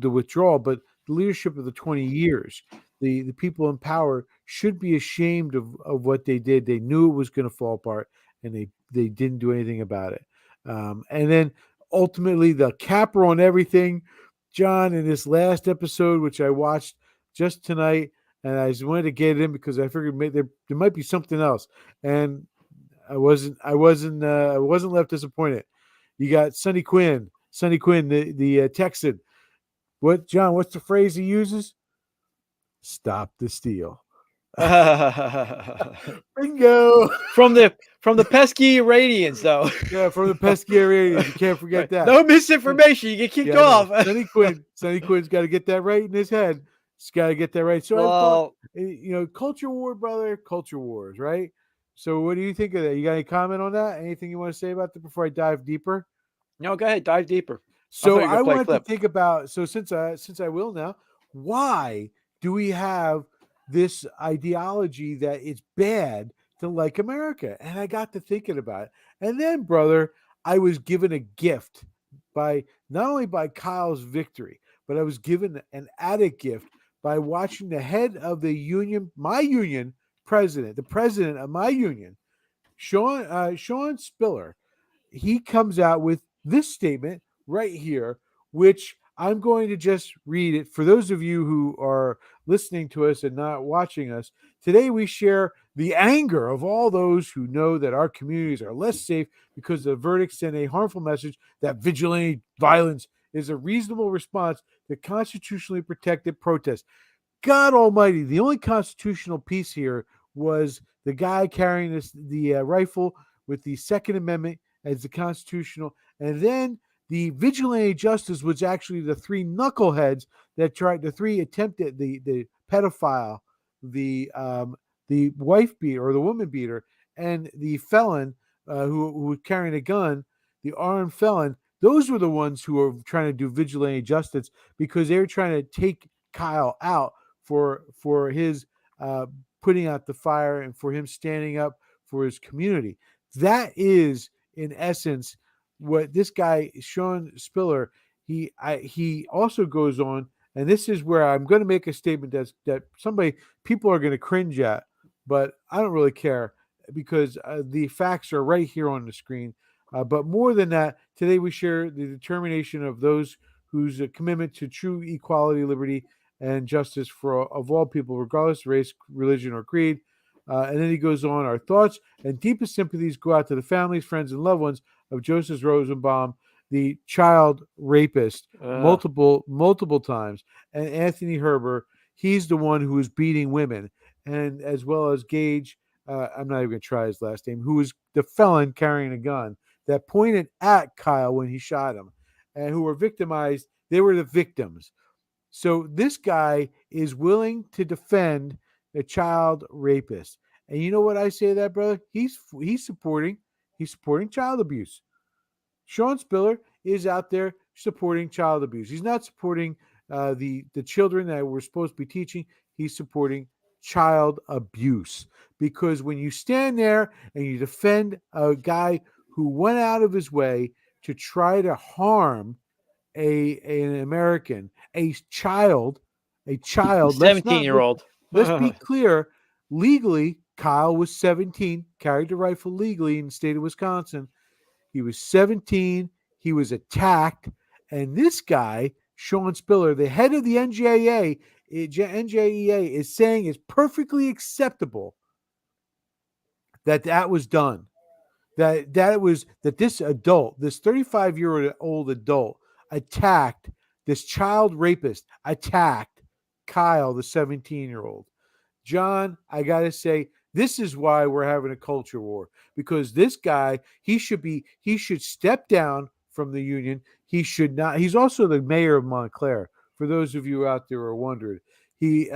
withdrawal, but the leadership of the 20 years. The people in power should be ashamed of what they did. They knew it was going to fall apart, and they didn't do anything about it. And then ultimately, the capper on everything, John, in this last episode, which I watched just tonight, and I just wanted to get it in because I figured there might be something else, and I wasn't left disappointed. You got Sonny Quinn, the Texan. What, John? What's the phrase he uses? Stop the steal. Bingo. From the pesky Iranians, though. Yeah, from the pesky Iranians. You can't forget that. No misinformation. You get kicked off. Sonny Quinn's got to get that right in his head. He's got to get that right. So I thought, culture war, brother. Culture wars, right? So what do you think of that? You got any comment on that? Anything you want to say about that before I dive deeper? No, go ahead. Dive deeper. So I wanted to think about. So since I will now, why do we have this ideology that it's bad to like America? And I got to thinking about it. And then, brother, I was given a gift not only by Kyle's victory, but I was given an added gift by watching the head of the union, my union president, the president of my union, Sean Spiller. He comes out with this statement right here, which I'm going to just read it for those of you who are listening to us and not watching us. Today, we share the anger of all those who know that our communities are less safe because the verdict sent a harmful message that vigilante violence is a reasonable response to constitutionally protected protest. God Almighty, the only constitutional piece here was the guy carrying the rifle with the Second Amendment as the constitutional, and then the vigilante justice was actually the three knuckleheads that tried, the three attempted, the pedophile, the wife beater or the woman beater, and the felon who was carrying a gun, the armed felon. Those were the ones who were trying to do vigilante justice because they were trying to take Kyle out for his putting out the fire and for him standing up for his community. That is, in essence, what this guy, Sean Spiller, he also goes on, and this is where I'm going to make a statement that people are going to cringe at, but I don't really care because the facts are right here on the screen. But more than that, today we share the determination of those whose commitment to true equality, liberty, and justice of all people, regardless of race, religion, or creed. And then he goes on, our thoughts and deepest sympathies go out to the families, friends, and loved ones of Joseph Rosenbaum, the child rapist, multiple times, and Anthony Herber. He's the one who was beating women, and as well as Gage, I'm not even going to try his last name, who was the felon carrying a gun that pointed at Kyle when he shot him, and who were victimized. They were the victims. So this guy is willing to defend a child rapist. And you know what I say to that, brother? He's supporting child abuse. Sean Spiller is out there supporting child abuse. He's not supporting the children that we're supposed to be teaching. He's supporting child abuse. Because when you stand there and you defend a guy who went out of his way to try to harm an American, a child, 17-year-old. Let's be clear. Legally, Kyle was 17, carried the rifle legally in the state of Wisconsin. He was 17. He was attacked. And this guy, Sean Spiller, the head of the NJEA, is saying it's perfectly acceptable that was done. That this adult, this 35-year-old adult, attacked this child rapist, attacked Kyle, the 17-year-old. John, I got to say, this is why we're having a culture war, because this guy, he should step down from the union. He should not. He's also the mayor of Montclair. For those of you out there who are wondering, he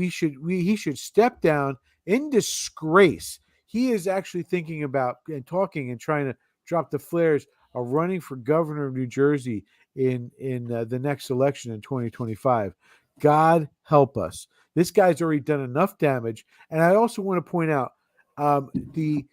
should step down in disgrace. He is actually thinking about and talking and trying to drop the flares of running for governor of New Jersey in the next election in 2025. God help us. This guy's already done enough damage. And I also want to point out the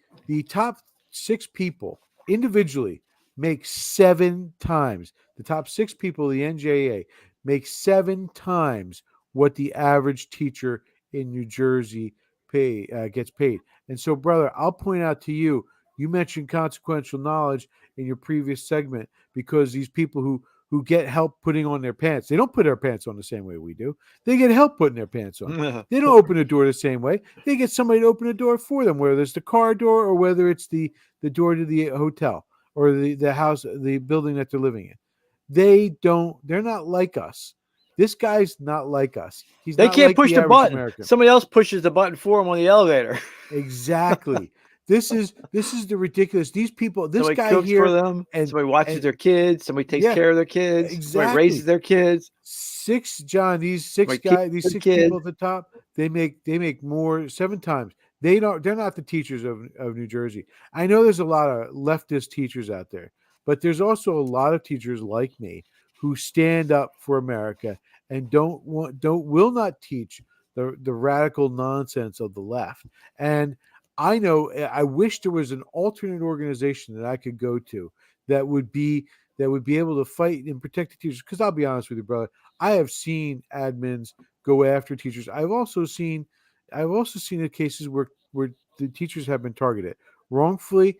top 6 people individually make 7 times. The top 6 people, the NJA, make 7 times what the average teacher in New Jersey gets paid. And so, brother, I'll point out to you, you mentioned consequential knowledge in your previous segment, because these people who get help putting on their pants, they don't put their pants on the same way we do. They get help putting their pants on. They don't open the door the same way. They get somebody to open the door for them, whether it's the car door or whether it's the door to the hotel or the house, the building that they're living in. They're not like us. This guy's not like us. They can't like push the button. American. Somebody else pushes the button for him on the elevator. Exactly. This is the ridiculous. These people, this somebody guy cooks here, for them. and somebody watches their kids. Somebody takes care of their kids. Exactly. Somebody raises their kids. 6, John. These 6 guys, these 6 people at the top, they make more 7 times. They're not the teachers of New Jersey. I know there's a lot of leftist teachers out there, but there's also a lot of teachers like me who stand up for America and will not teach the radical nonsense of the left. And I know, I wish there was an alternate organization that I could go to that would be able to fight and protect the teachers. Because I'll be honest with you, brother, I have seen admins go after teachers. I've also seen the cases where the teachers have been targeted wrongfully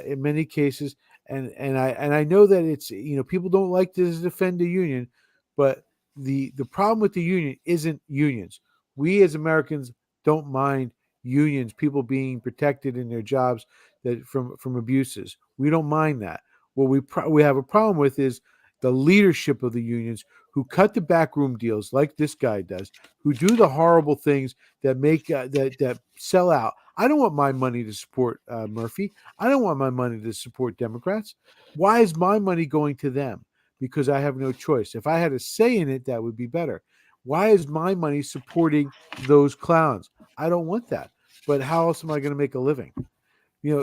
in many cases, and I know that it's, people don't like to defend the union, but the problem with the union isn't unions. We as Americans don't mind unions, people being protected in their jobs that from abuses. We don't mind that. What we have a problem with is the leadership of the unions who cut the backroom deals like this guy does, who do the horrible things that make that sell out. I don't want my money to support Murphy. I don't want my money to support Democrats. Why is my money going to them? Because I have no choice. If I had a say in it, that would be better. Why is my money supporting those clowns? I don't want that. But how else am I going to make a living?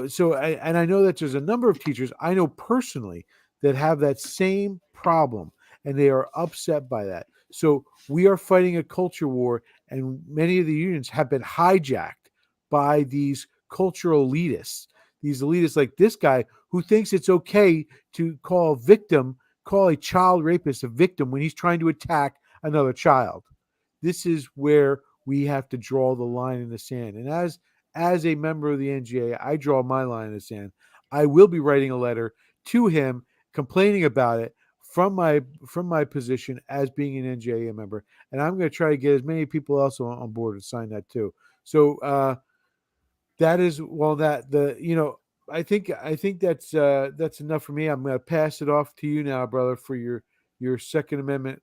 So I know that there's a number of teachers I know personally that have that same problem, and they are upset by that. So we are fighting a culture war, and many of the unions have been hijacked by these cultural elitists, these elitists like this guy who thinks it's okay to call a child rapist a victim when he's trying to attack another child. This is where we have to draw the line in the sand. And as a member of the NGA, I draw my line in the sand. I will be writing a letter to him complaining about it from my position as being an NGA member, and I'm going to try to get as many people else on board to sign that too. So that is I think that's enough for me. I'm going to pass it off to you now, brother, for your Second Amendment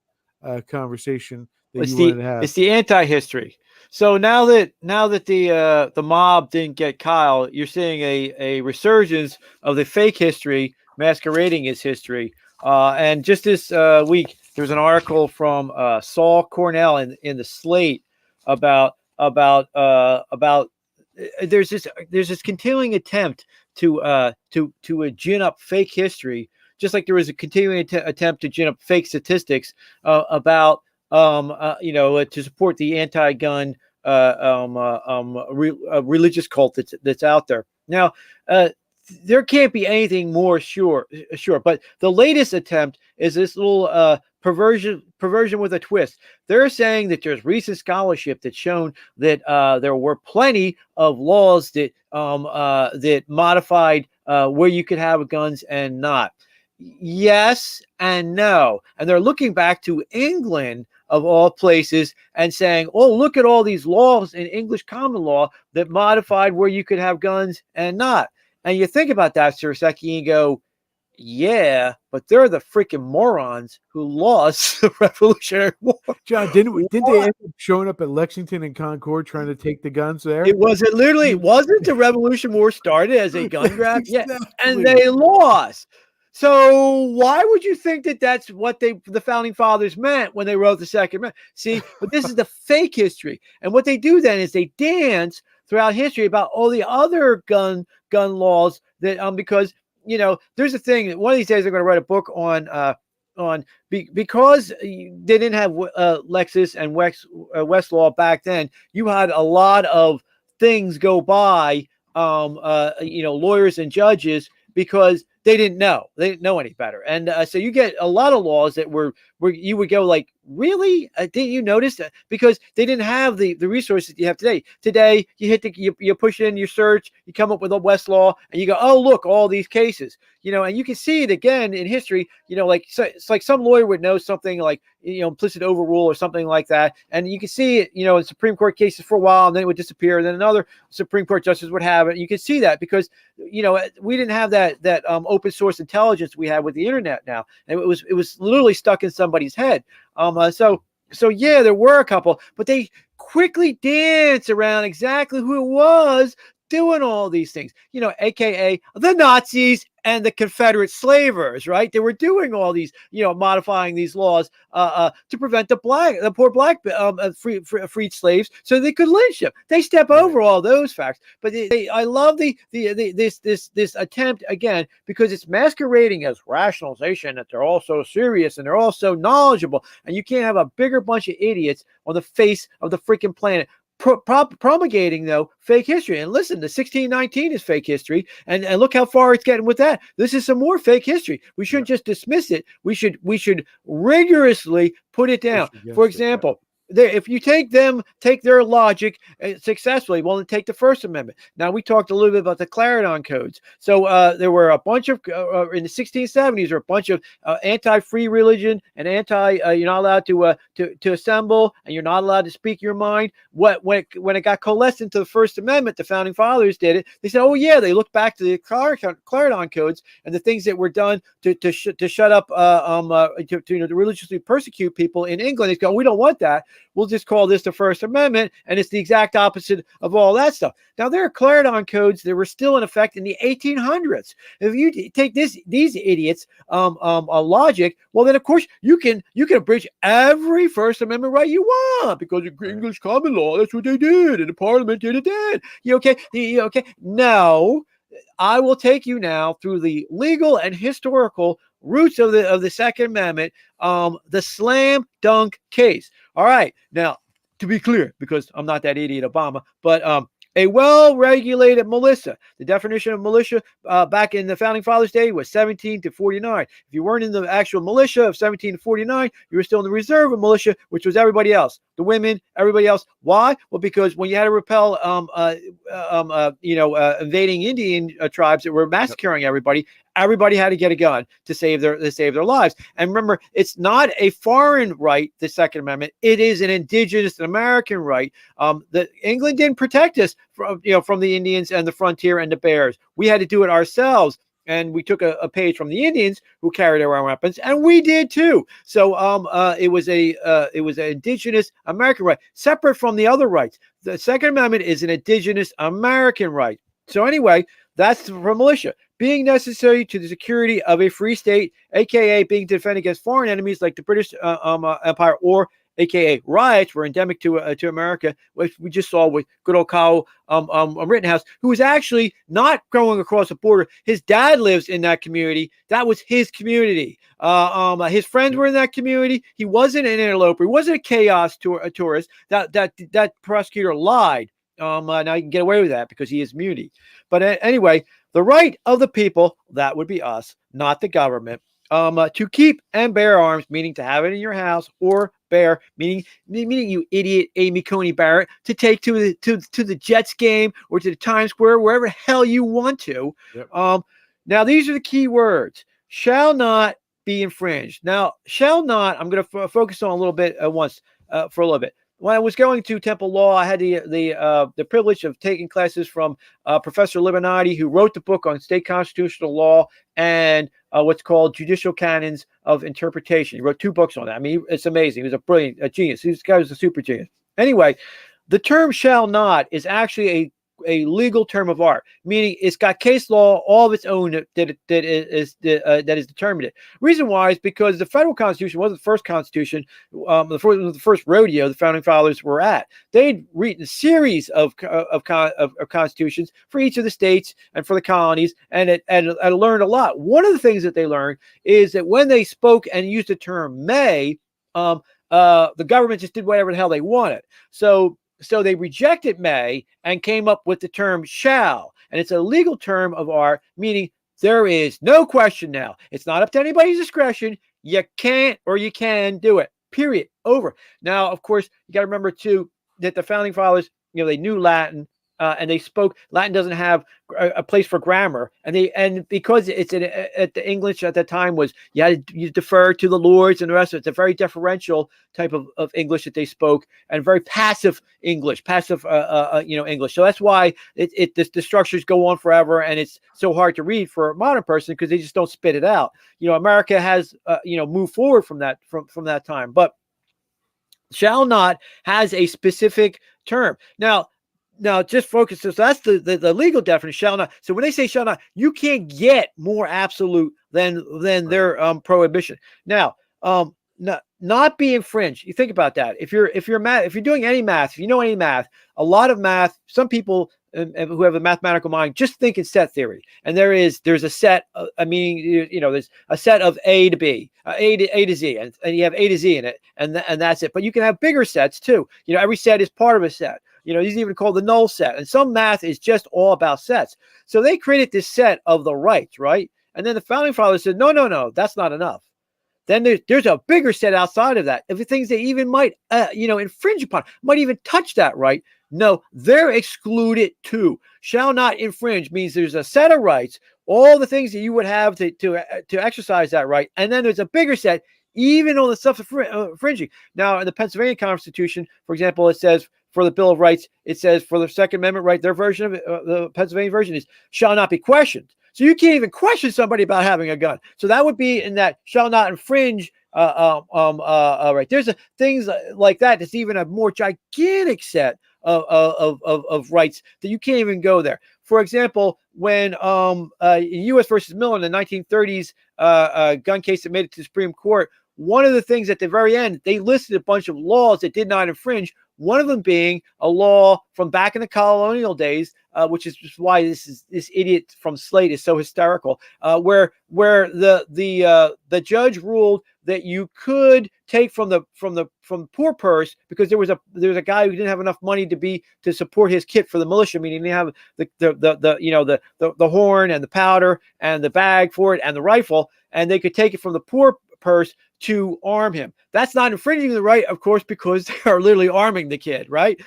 conversation that you wanted to have. It's the anti-history. So now that the mob didn't get Kyle, you're seeing a resurgence of the fake history masquerading as history. And just this week, there was an article from Saul Cornell in the Slate about there's this continuing attempt to gin up fake history, just like there was a continuing attempt to gin up fake statistics about to support the anti-gun religious cult that's out there now. There can't be anything more sure. But the latest attempt is this little perversion with a twist. They're saying that there's recent scholarship that's shown that there were plenty of laws that that modified where you could have guns and not. Yes and no. And they're looking back to England, of all places, and saying, oh, look at all these laws in English common law that modified where you could have guns and not. And you think about that for a second, and you go, yeah, but they're the freaking morons who lost the Revolutionary War. John, didn't they end up showing up at Lexington and Concord trying to take the guns there? Wasn't the Revolution War started as a gun grab? Exactly. Yeah, and they lost. So why would you think that that's what the founding fathers meant when they wrote the Second Amendment? See, but this is the fake history. And what they do then is they dance throughout history about all the other gun laws that because there's a thing that one of these days I'm going to write a book on because they didn't have Lexis and Westlaw back then. You had a lot of things go by lawyers and judges because they didn't know any better. And so you get a lot of laws that were where you would go like, really? Didn't you notice that? Because they didn't have the resources you have today. Today, you push in your search, you come up with a Westlaw, and you go, oh, look, all these cases, and you can see it again in history, it's like some lawyer would know something like, implicit overrule or something like that. And you can see it, in Supreme Court cases for a while, and then it would disappear. And then another Supreme Court justice would have it. You can see that because, we didn't have that open source intelligence we have with the internet now. And it was literally stuck in somebody's head. So yeah, there were a couple, but they quickly dance around exactly who it was doing all these things, AKA the Nazis and the Confederate slavers, right? They were doing all these, modifying these laws to prevent the poor black freed slaves so they could lynch them. They step over all those facts, but I love this attempt again because it's masquerading as rationalization that they're all so serious and they're all so knowledgeable, and you can't have a bigger bunch of idiots on the face of the freaking planet promulgating fake history. And listen, the 1619 is fake history, and look how far it's getting with that. This is some more fake history. We shouldn't just dismiss it. We should rigorously put it down. For example, if you take their logic successfully, well, then take the First Amendment. Now, we talked a little bit about the Clarion Codes. So there were a bunch of, in the 1670s, there were a bunch of anti-free religion and you're not allowed to assemble, and you're not allowed to speak your mind. When it got coalesced into the First Amendment, the Founding Fathers did it. They said, oh, yeah, they looked back to the Clarion Codes and the things that were done to shut up, to religiously persecute people in England. They go, we don't want that. We'll just call this the First Amendment, and it's the exact opposite of all that stuff. Now, there are Clarion Codes that were still in effect in the 1800s. If you take these idiots' logic, well, then of course you can abridge every First Amendment right you want, because the English common law, that's what they did, and the Parliament did it then. Okay? No, I will take you now through the legal and historical roots of the Second Amendment, the slam dunk case. All right, now to be clear, because I'm not that idiot Obama, but a well-regulated militia. The definition of militia back in the Founding Fathers' day was 17 to 49. If you weren't in the actual militia of 17 to 49, you were still in the reserve of militia, which was everybody else, the women, everybody else. Why? Well, because when you had to repel, invading Indian tribes that were massacring everybody had to get a gun to save their lives. And remember, it's not a foreign right, the Second Amendment. It is an indigenous American right. That England didn't protect us from the Indians and the frontier and the bears. We had to do it ourselves. And we took a page from the Indians who carried their own weapons, and we did too. So it was an indigenous American right, separate from the other rights. The Second Amendment is an indigenous American right. So anyway, that's for militia. Being necessary to the security of a free state, aka being defended against foreign enemies like the British Empire, or aka riots were endemic to America, which we just saw with good old Kyle Rittenhouse, who was actually not going across the border. His dad lives in that community. That was his community. His friends were in that community. He wasn't an interloper. He wasn't a chaos tourist. That prosecutor lied. Now you can get away with that because he has immunity. But anyway, the right of the people, that would be us, not the government, to keep and bear arms, meaning to have it in your house, or bear, meaning you idiot Amy Coney Barrett, to take to the Jets game or to the Times Square, wherever the hell you want to. Yep. Now, these are the key words. Shall not be infringed. Now, shall not, I'm going to focus on a little bit at once for a little bit. When I was going to Temple Law, I had the privilege of taking classes from Professor Limonati, who wrote the book on state constitutional law and what's called Judicial Canons of Interpretation. He wrote 2 books on that. I mean, it's amazing. He was a genius. This guy was a super genius. Anyway, the term shall not is actually a legal term of art, meaning it's got case law all of its own that is determined it. Reason why is because the federal constitution wasn't the first constitution, the first rodeo the Founding Fathers were at. They'd written a series of constitutions for each of the states and for the colonies, and learned a lot. One of the things that they learned is that when they spoke and used the term may, the government just did whatever the hell they wanted. So they rejected may and came up with the term shall. And it's a legal term of art, meaning there is no question now. It's not up to anybody's discretion. You can't or you can do it. Period. Over. Now, of course, you got to remember, too, that the Founding Fathers, they knew Latin. And they spoke. Latin doesn't have a place for grammar, and because it's at the English at that time was you defer to the lords and the rest of it. It's a very deferential type of English that they spoke, and very passive English, English. So that's why the structures go on forever, and it's so hard to read for a modern person because they just don't spit it out. America has moved forward from that time, but shall not has a specific term. Now, just focus. So that's the legal definition, shall not. So when they say shall not, you can't get more absolute than their prohibition. Now, not be infringed. You think about that. If you're doing any math, if you know any math, a lot of math. Some people who have a mathematical mind just think in set theory, and there's a set. There's a set of A to B, A to Z, and you have A to Z in it, and that's it. But you can have bigger sets too. Every set is part of a set. These even called the null set. And some math is just all about sets. So they created this set of the rights, right? And then the Founding Fathers said, no, that's not enough. then there's a bigger set outside of that of the things that even might, infringe upon, might even touch that right. No, they're excluded too. Shall not infringe means there's a set of rights, all the things that you would have to exercise that right, and then there's a bigger set, even on the stuff infringing. Now, in the Pennsylvania Constitution, for example, it says for the Bill of Rights, it says for the Second Amendment right, their version of it, the Pennsylvania version is shall not be questioned. So you can't even question somebody about having a gun. So that would be in that shall not infringe. Right. There's things like that. That's even a more gigantic set of rights that you can't even go there. For example, when U.S. versus Miller in the 1930s gun case that made it to the Supreme Court, one of the things at the very end, they listed a bunch of laws that did not infringe. One of them being a law from back in the colonial days, which is just why this idiot from Slate is so hysterical, where the judge ruled that you could take from the poor purse because there was a guy who didn't have enough money to support his kit for the militia, meaning he didn't have the horn and the powder and the bag for it and the rifle, and they could take it from the poor purse to arm him. That's not infringing the right, of course, because they are literally arming the kid, right?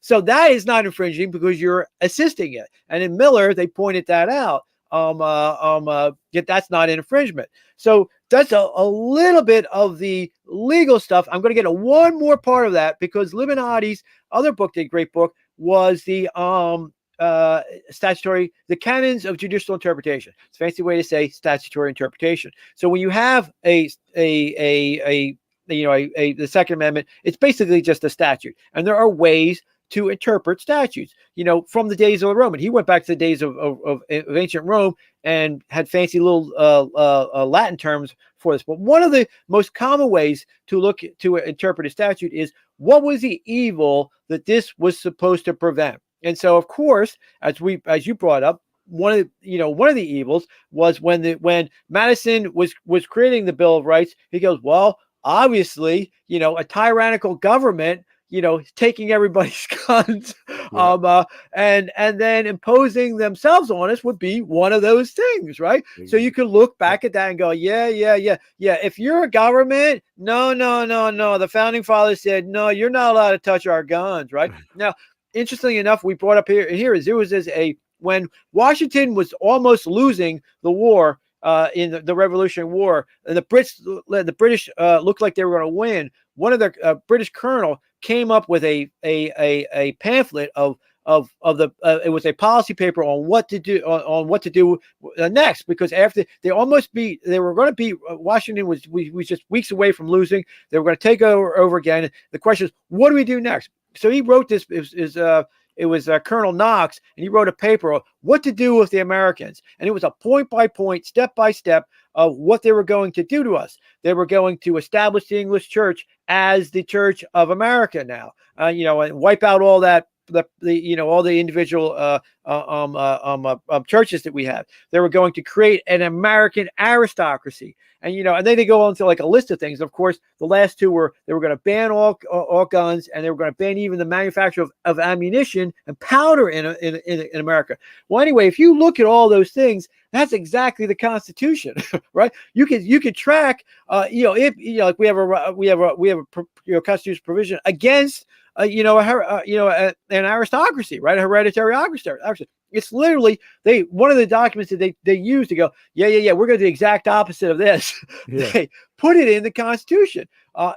So that is not infringing because you're assisting it. And in Miller, they pointed that out. That's not an infringement. So that's a little bit of the legal stuff. I'm going to get to one more part of that because Audie's other book, the great book, was the the canons of judicial interpretation. It's a fancy way to say statutory interpretation. So when you have the Second Amendment, it's basically just a statute, and there are ways to interpret statutes. From the days of the Roman, he went back to the days of ancient Rome and had fancy little Latin terms for this. But one of the most common ways to interpret a statute is what was the evil that this was supposed to prevent. And so, of course, as you brought up, one of the evils was when Madison was creating the Bill of Rights. He goes, well, obviously, a tyrannical government, taking everybody's guns, and then imposing themselves on us would be one of those things, right? So you could look back at that and go, yeah. If you're a government, no. The founding fathers said, no, you're not allowed to touch our guns, right? Now, interestingly enough, we brought up here is there was when Washington was almost losing the war in the Revolutionary War, and the British looked like they were going to win. One of the British colonel came up with a pamphlet of the it was a policy paper on what to do next, because after they were going to beat Washington was just weeks away from losing. They were going to take over again. The question is, what do we do next? So he wrote this. It was Colonel Knox, and he wrote a paper on what to do with the Americans. And it was a point-by-point, step-by-step of what they were going to do to us. They were going to establish the English church as the Church of America now, and wipe out all that, all the individual churches that we have. They were going to create an American aristocracy. And, and then they go on to like a list of things. Of course, the last two were, they were going to ban all guns, and they were going to ban even the manufacture of ammunition and powder in America. Well, anyway, if you look at all those things, that's exactly the Constitution, right? You could track, like we have a constitutional provision against, an aristocracy, right? A hereditary aristocracy. It's literally one of the documents that they use to go, we're going to do the exact opposite of this. Yeah. They put it in the Constitution.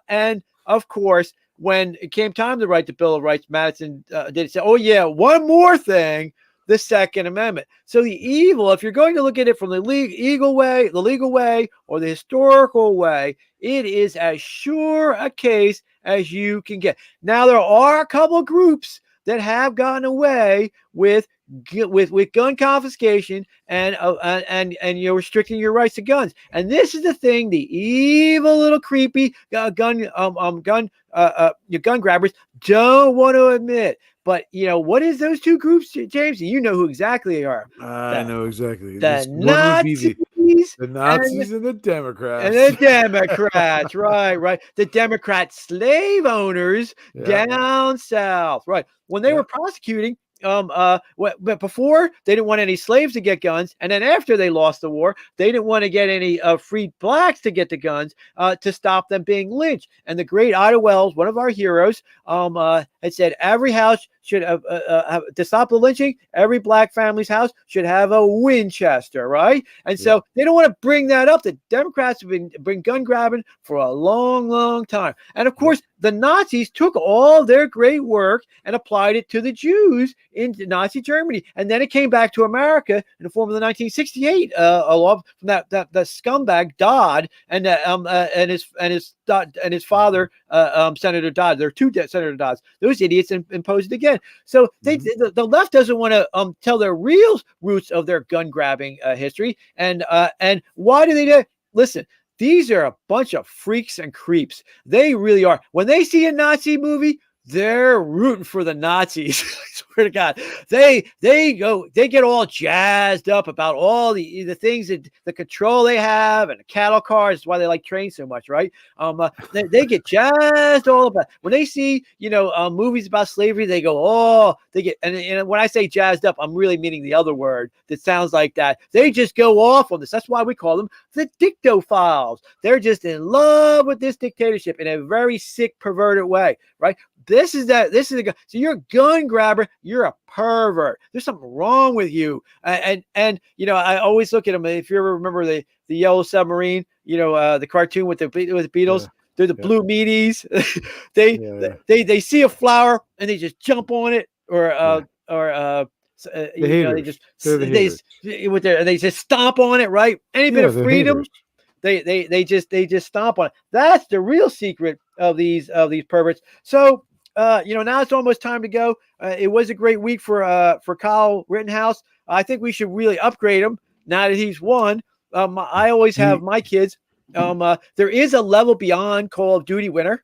And of course, when it came time to write the Bill of Rights, Madison did say, one more thing, the Second Amendment. So the evil, if you're going to look at it from the legal way, or the historical way, it is as sure a case as you can get. Now, there are a couple of groups that have gotten away with gun confiscation and restricting your rights to guns. And this is the thing the evil little creepy gun grabbers don't want to admit. But what is those two groups, James? You know who exactly they are. I know exactly. The Nazis. The Nazis and the Democrats. And the Democrats, right. The Democrat slave owners down south, right. When they were prosecuting but before they didn't want any slaves to get guns, and then after they lost the war, they didn't want to get any freed blacks to get the guns to stop them being lynched. And the great Ida Wells, one of our heroes, had said every house should have, to stop the lynching, every black family's house should have a Winchester, right? And so they don't want to bring that up. The Democrats have been gun grabbing for a long, long time. And of course, the Nazis took all their great work and applied it to the Jews in Nazi Germany. And then it came back to America in the form of the 1968 law from that scumbag Dodd and his father, Senator Dodd. There are two Senator Dodds. Those idiots imposed it again. So the left doesn't want to tell their real roots of their gun grabbing history. And why do they do it? Listen. These are a bunch of freaks and creeps. They really are. When they see a Nazi movie, they're rooting for the Nazis. I swear to God, they get all jazzed up about all the things that the control they have and the cattle cars. That's why they like trains so much, right? They get jazzed all about when they see movies about slavery. They go, and when I say jazzed up, I'm really meaning the other word that sounds like that. They just go off on this. That's why we call them the dictophiles. They're just in love with this dictatorship in a very sick, perverted way, right? This is so you're a gun grabber. You're a pervert. There's something wrong with you. And I always look at them. If you ever remember the Yellow Submarine, the cartoon with the Beatles, they're the blue meanies. They see a flower and they just jump on it, they just stomp on it, right? Any bit of freedom, they just stomp on it. That's the real secret of these perverts. So now it's almost time to go. It was a great week for Kyle Rittenhouse. I think we should really upgrade him now that he's won. I always have my kids. There is a level beyond Call of Duty winner.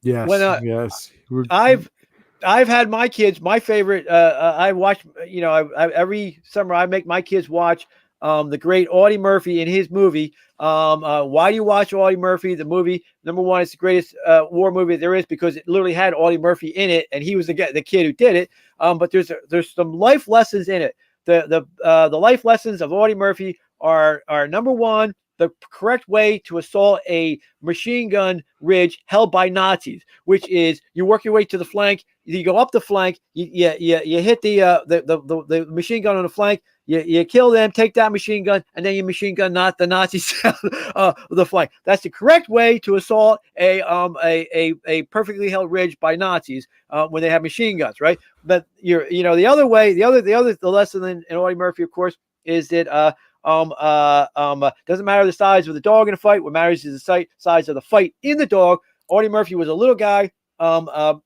Yes. I've had my kids. My favorite. I watch. Every summer I make my kids watch the great Audie Murphy in his movie. Why do you watch Audie Murphy? The movie, number one, it's the greatest war movie there is because it literally had Audie Murphy in it, and he was the kid who did it. But there's some life lessons in it. The life lessons of Audie Murphy are number one, the correct way to assault a machine gun ridge held by Nazis, which is you work your way to the flank, you go up the flank, you hit the machine gun on the flank, you kill them, take that machine gun, and then you machine gun not the Nazis the flank. That's the correct way to assault a perfectly held ridge by Nazis when they have machine guns, right? But the other way, the lesson in Audie Murphy, of course, is that doesn't matter the size of the dog in a fight. What matters is the size of the fight in the dog. Audie Murphy was a little guy.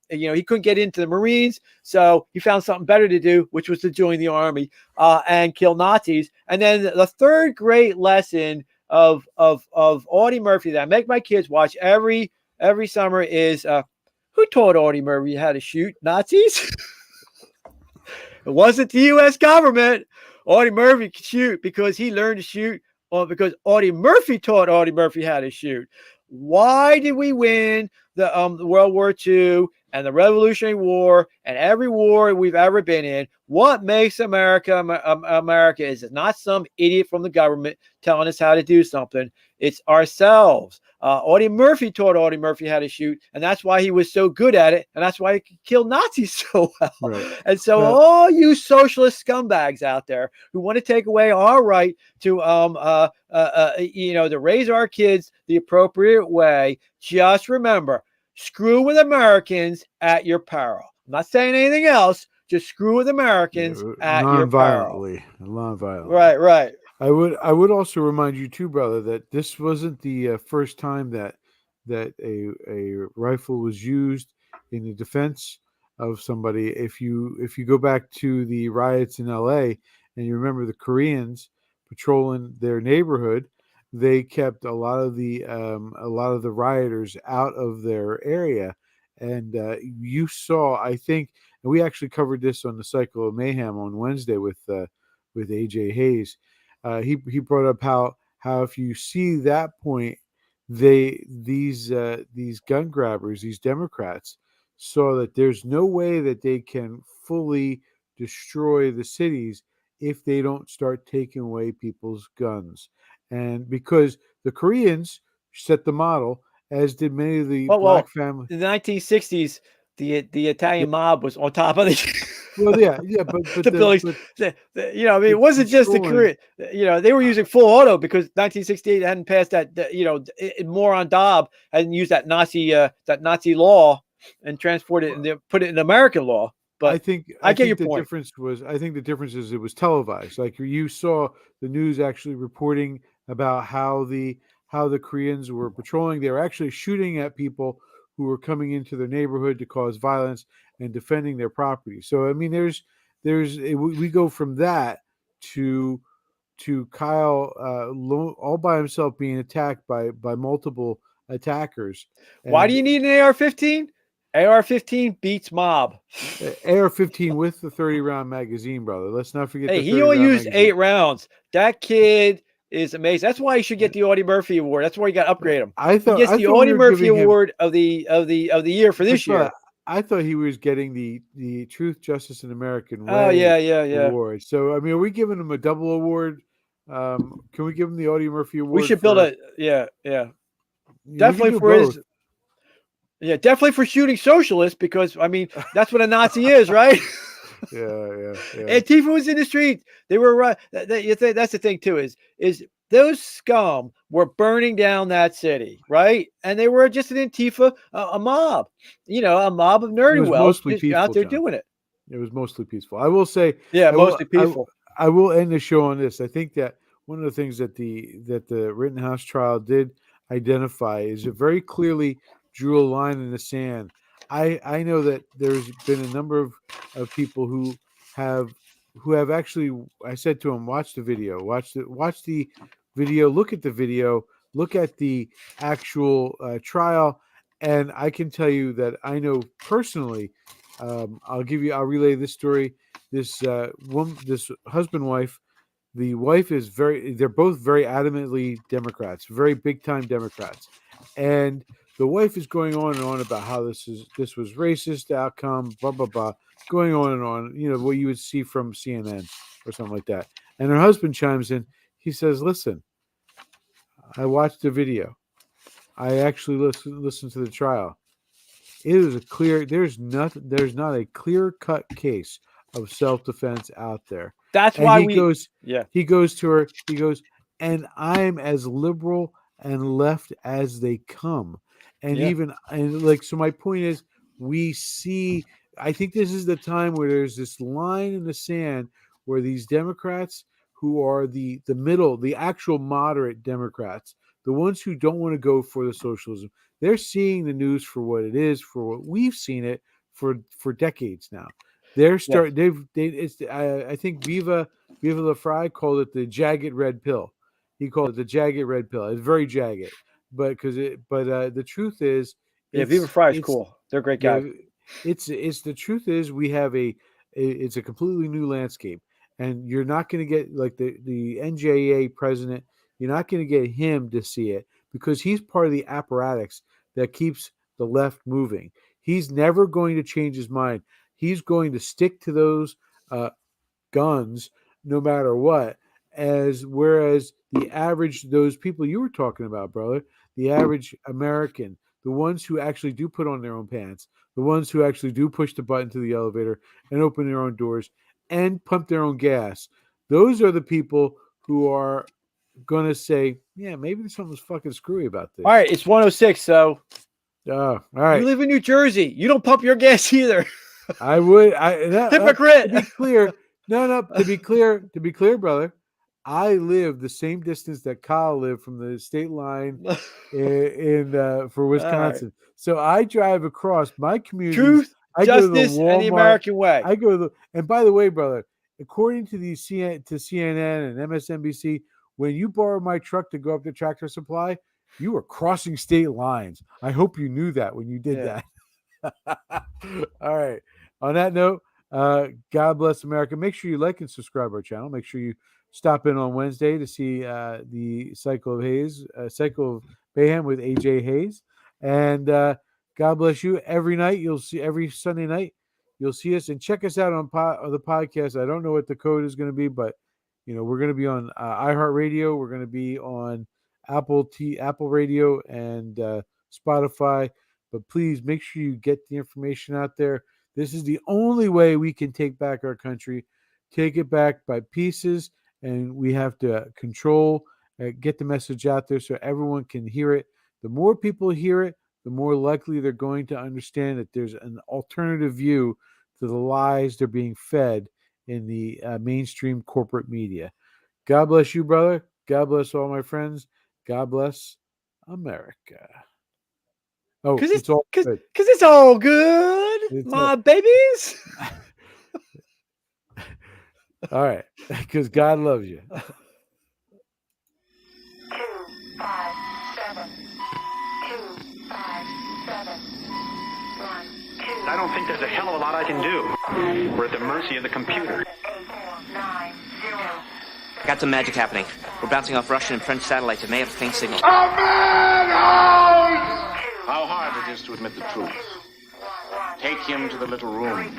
He couldn't get into the Marines, so he found something better to do, which was to join the army and kill Nazis. And then the third great lesson of Audie Murphy that I make my kids watch every summer is who taught Audie Murphy how to shoot Nazis? It wasn't the U.S. government. Audie Murphy could shoot because he learned to shoot, because Audie Murphy taught Audie Murphy how to shoot. Why did we win the World War II and the Revolutionary War and every war we've ever been in? What makes America America is it's not some idiot from the government telling us how to do something. It's ourselves. Audie Murphy taught Audie Murphy how to shoot, and that's why he was so good at it, and that's why he could kill Nazis so well. Right. And so all you socialist scumbags out there who want to take away our right to to raise our kids the appropriate way, just remember, screw with Americans at your peril. I'm not saying anything else. Just screw with Americans at your peril. Non-violently. Right. I would also remind you too, brother, that this wasn't the first time that a rifle was used in the defense of somebody. If you go back to the riots in L.A. and you remember the Koreans patrolling their neighborhood, they kept a lot of the rioters out of their area, and you saw, I think, and we actually covered this on the Cycle of Mayhem on Wednesday with AJ Hayes. He brought up how if you see that point, these gun grabbers, these Democrats, saw that there's no way that they can fully destroy the cities if they don't start taking away people's guns. And because the Koreans set the model, as did many of the black families. In the 1960s, the Italian mob was on top of the. Well, yeah, but the buildings. You know, I mean, it wasn't just the Korean. You know, they were using full auto because 1968 hadn't passed that. You know, moron Dobb hadn't used that Nazi law and transported it and put it in American law. But I get your point. I think the difference is it was televised. Like you saw the news actually reporting about how the Koreans were patrolling. They were actually shooting at people who were coming into their neighborhood to cause violence and defending their property. So I mean, we go from that to Kyle all by himself being attacked by multiple attackers. Why do you need an AR-15? AR-15 beats mob. AR-15 with the 30-round magazine, brother. Let's not forget. Hey, he only used 8 rounds. That kid is amazing. That's why he should get the Audie Murphy Award. That's why you got to upgrade him. He gets the Audie Murphy Award of the year for this year. I thought he was getting the Truth, Justice, and American Way award. So I mean, are we giving him a double award? Can we give him the Audie Murphy Award? We should build definitely for his. Yeah, definitely for shooting socialists, because I mean that's what a Nazi is, right? Yeah. Antifa was in the street. They were right. That's the thing too. Is those scum were burning down that city, right? And they were just an Antifa, a mob. You know, a mob of nerdy wells out there doing it. It was mostly peaceful. I will say, mostly peaceful. I will end the show on this. I think that one of the things that the Rittenhouse trial did identify is it very clearly drew a line in the sand. I know that there's been a number of people who have actually, I said to them, watch the video, watch the video, look at the video, look at the actual trial. And I can tell you that I know personally, I'll relay this story. This husband, wife, the wife is they're both very adamantly Democrats, very big time Democrats. And the wife is going on and on about how this was racist outcome, blah, blah, blah, going on and on, you know, what you would see from CNN or something like that. And her husband chimes in. He says, listen, I watched the video. I actually listened to the trial. It is there's not a clear-cut case of self-defense out there. That's why he goes to her, he goes, and I'm as liberal and left as they come. And so my point is, I think this is the time where there's this line in the sand where these Democrats who are the middle, the actual moderate Democrats, the ones who don't want to go for the socialism, they're seeing the news for what it is, for what we've seen it for decades now. I think Viva La Fry called it the jagged red pill. He called it the jagged red pill. It's very jagged. But the truth is, Viva Fry is cool. They're great guys. It's the truth is we have it's a completely new landscape, and you're not going to get like the NJA president. You're not going to get him to see it because he's part of the apparatus that keeps the left moving. He's never going to change his mind. He's going to stick to those guns no matter what. Whereas the average, those people you were talking about, brother, the average American, the ones who actually do put on their own pants, the ones who actually do push the button to the elevator and open their own doors and pump their own gas, those are the people who are going to say, yeah, maybe there's something fucking screwy about this. All right, it's 106, so. All right. You live in New Jersey. You don't pump your gas either. I would. Hypocrite. To be clear. No. To be clear, brother. I live the same distance that Kyle lived from the state line for Wisconsin. Right. So I drive across my community. Truth, justice, and the American way. I go to and by the way, brother, according to CNN and MSNBC, when you borrow my truck to go up to Tractor Supply, you are crossing state lines. I hope you knew that when you did that. All right. On that note, God bless America. Make sure you like and subscribe our channel. Make sure you stop in on Wednesday to see the Cycle of Mayhem with AJ Hayes. And God bless you. Every Sunday night, you'll see us, and check us out on the podcast. I don't know what the code is going to be, but we're going to be on iHeartRadio. We're going to be on Apple Radio and Spotify. But please make sure you get the information out there. This is the only way we can take back our country. Take it back by pieces, and we have to control, get the message out there so everyone can hear it. The more people hear it, the more likely they're going to understand that there's an alternative view to the lies they're being fed in the mainstream corporate media. God bless you, brother. God bless all my friends. God bless America. Oh, it's all good. Because it's all good, my babies. All right, because God loves you. 2, 5, 7. 2, 5, 7. 1, 2. I don't think there's a hell of a lot I can do. We're at the mercy of the computer. 8, 9, 0. Got some magic happening. We're bouncing off Russian and French satellites. It may have a faint signal. How hard it is to admit the truth. Take him to the little room.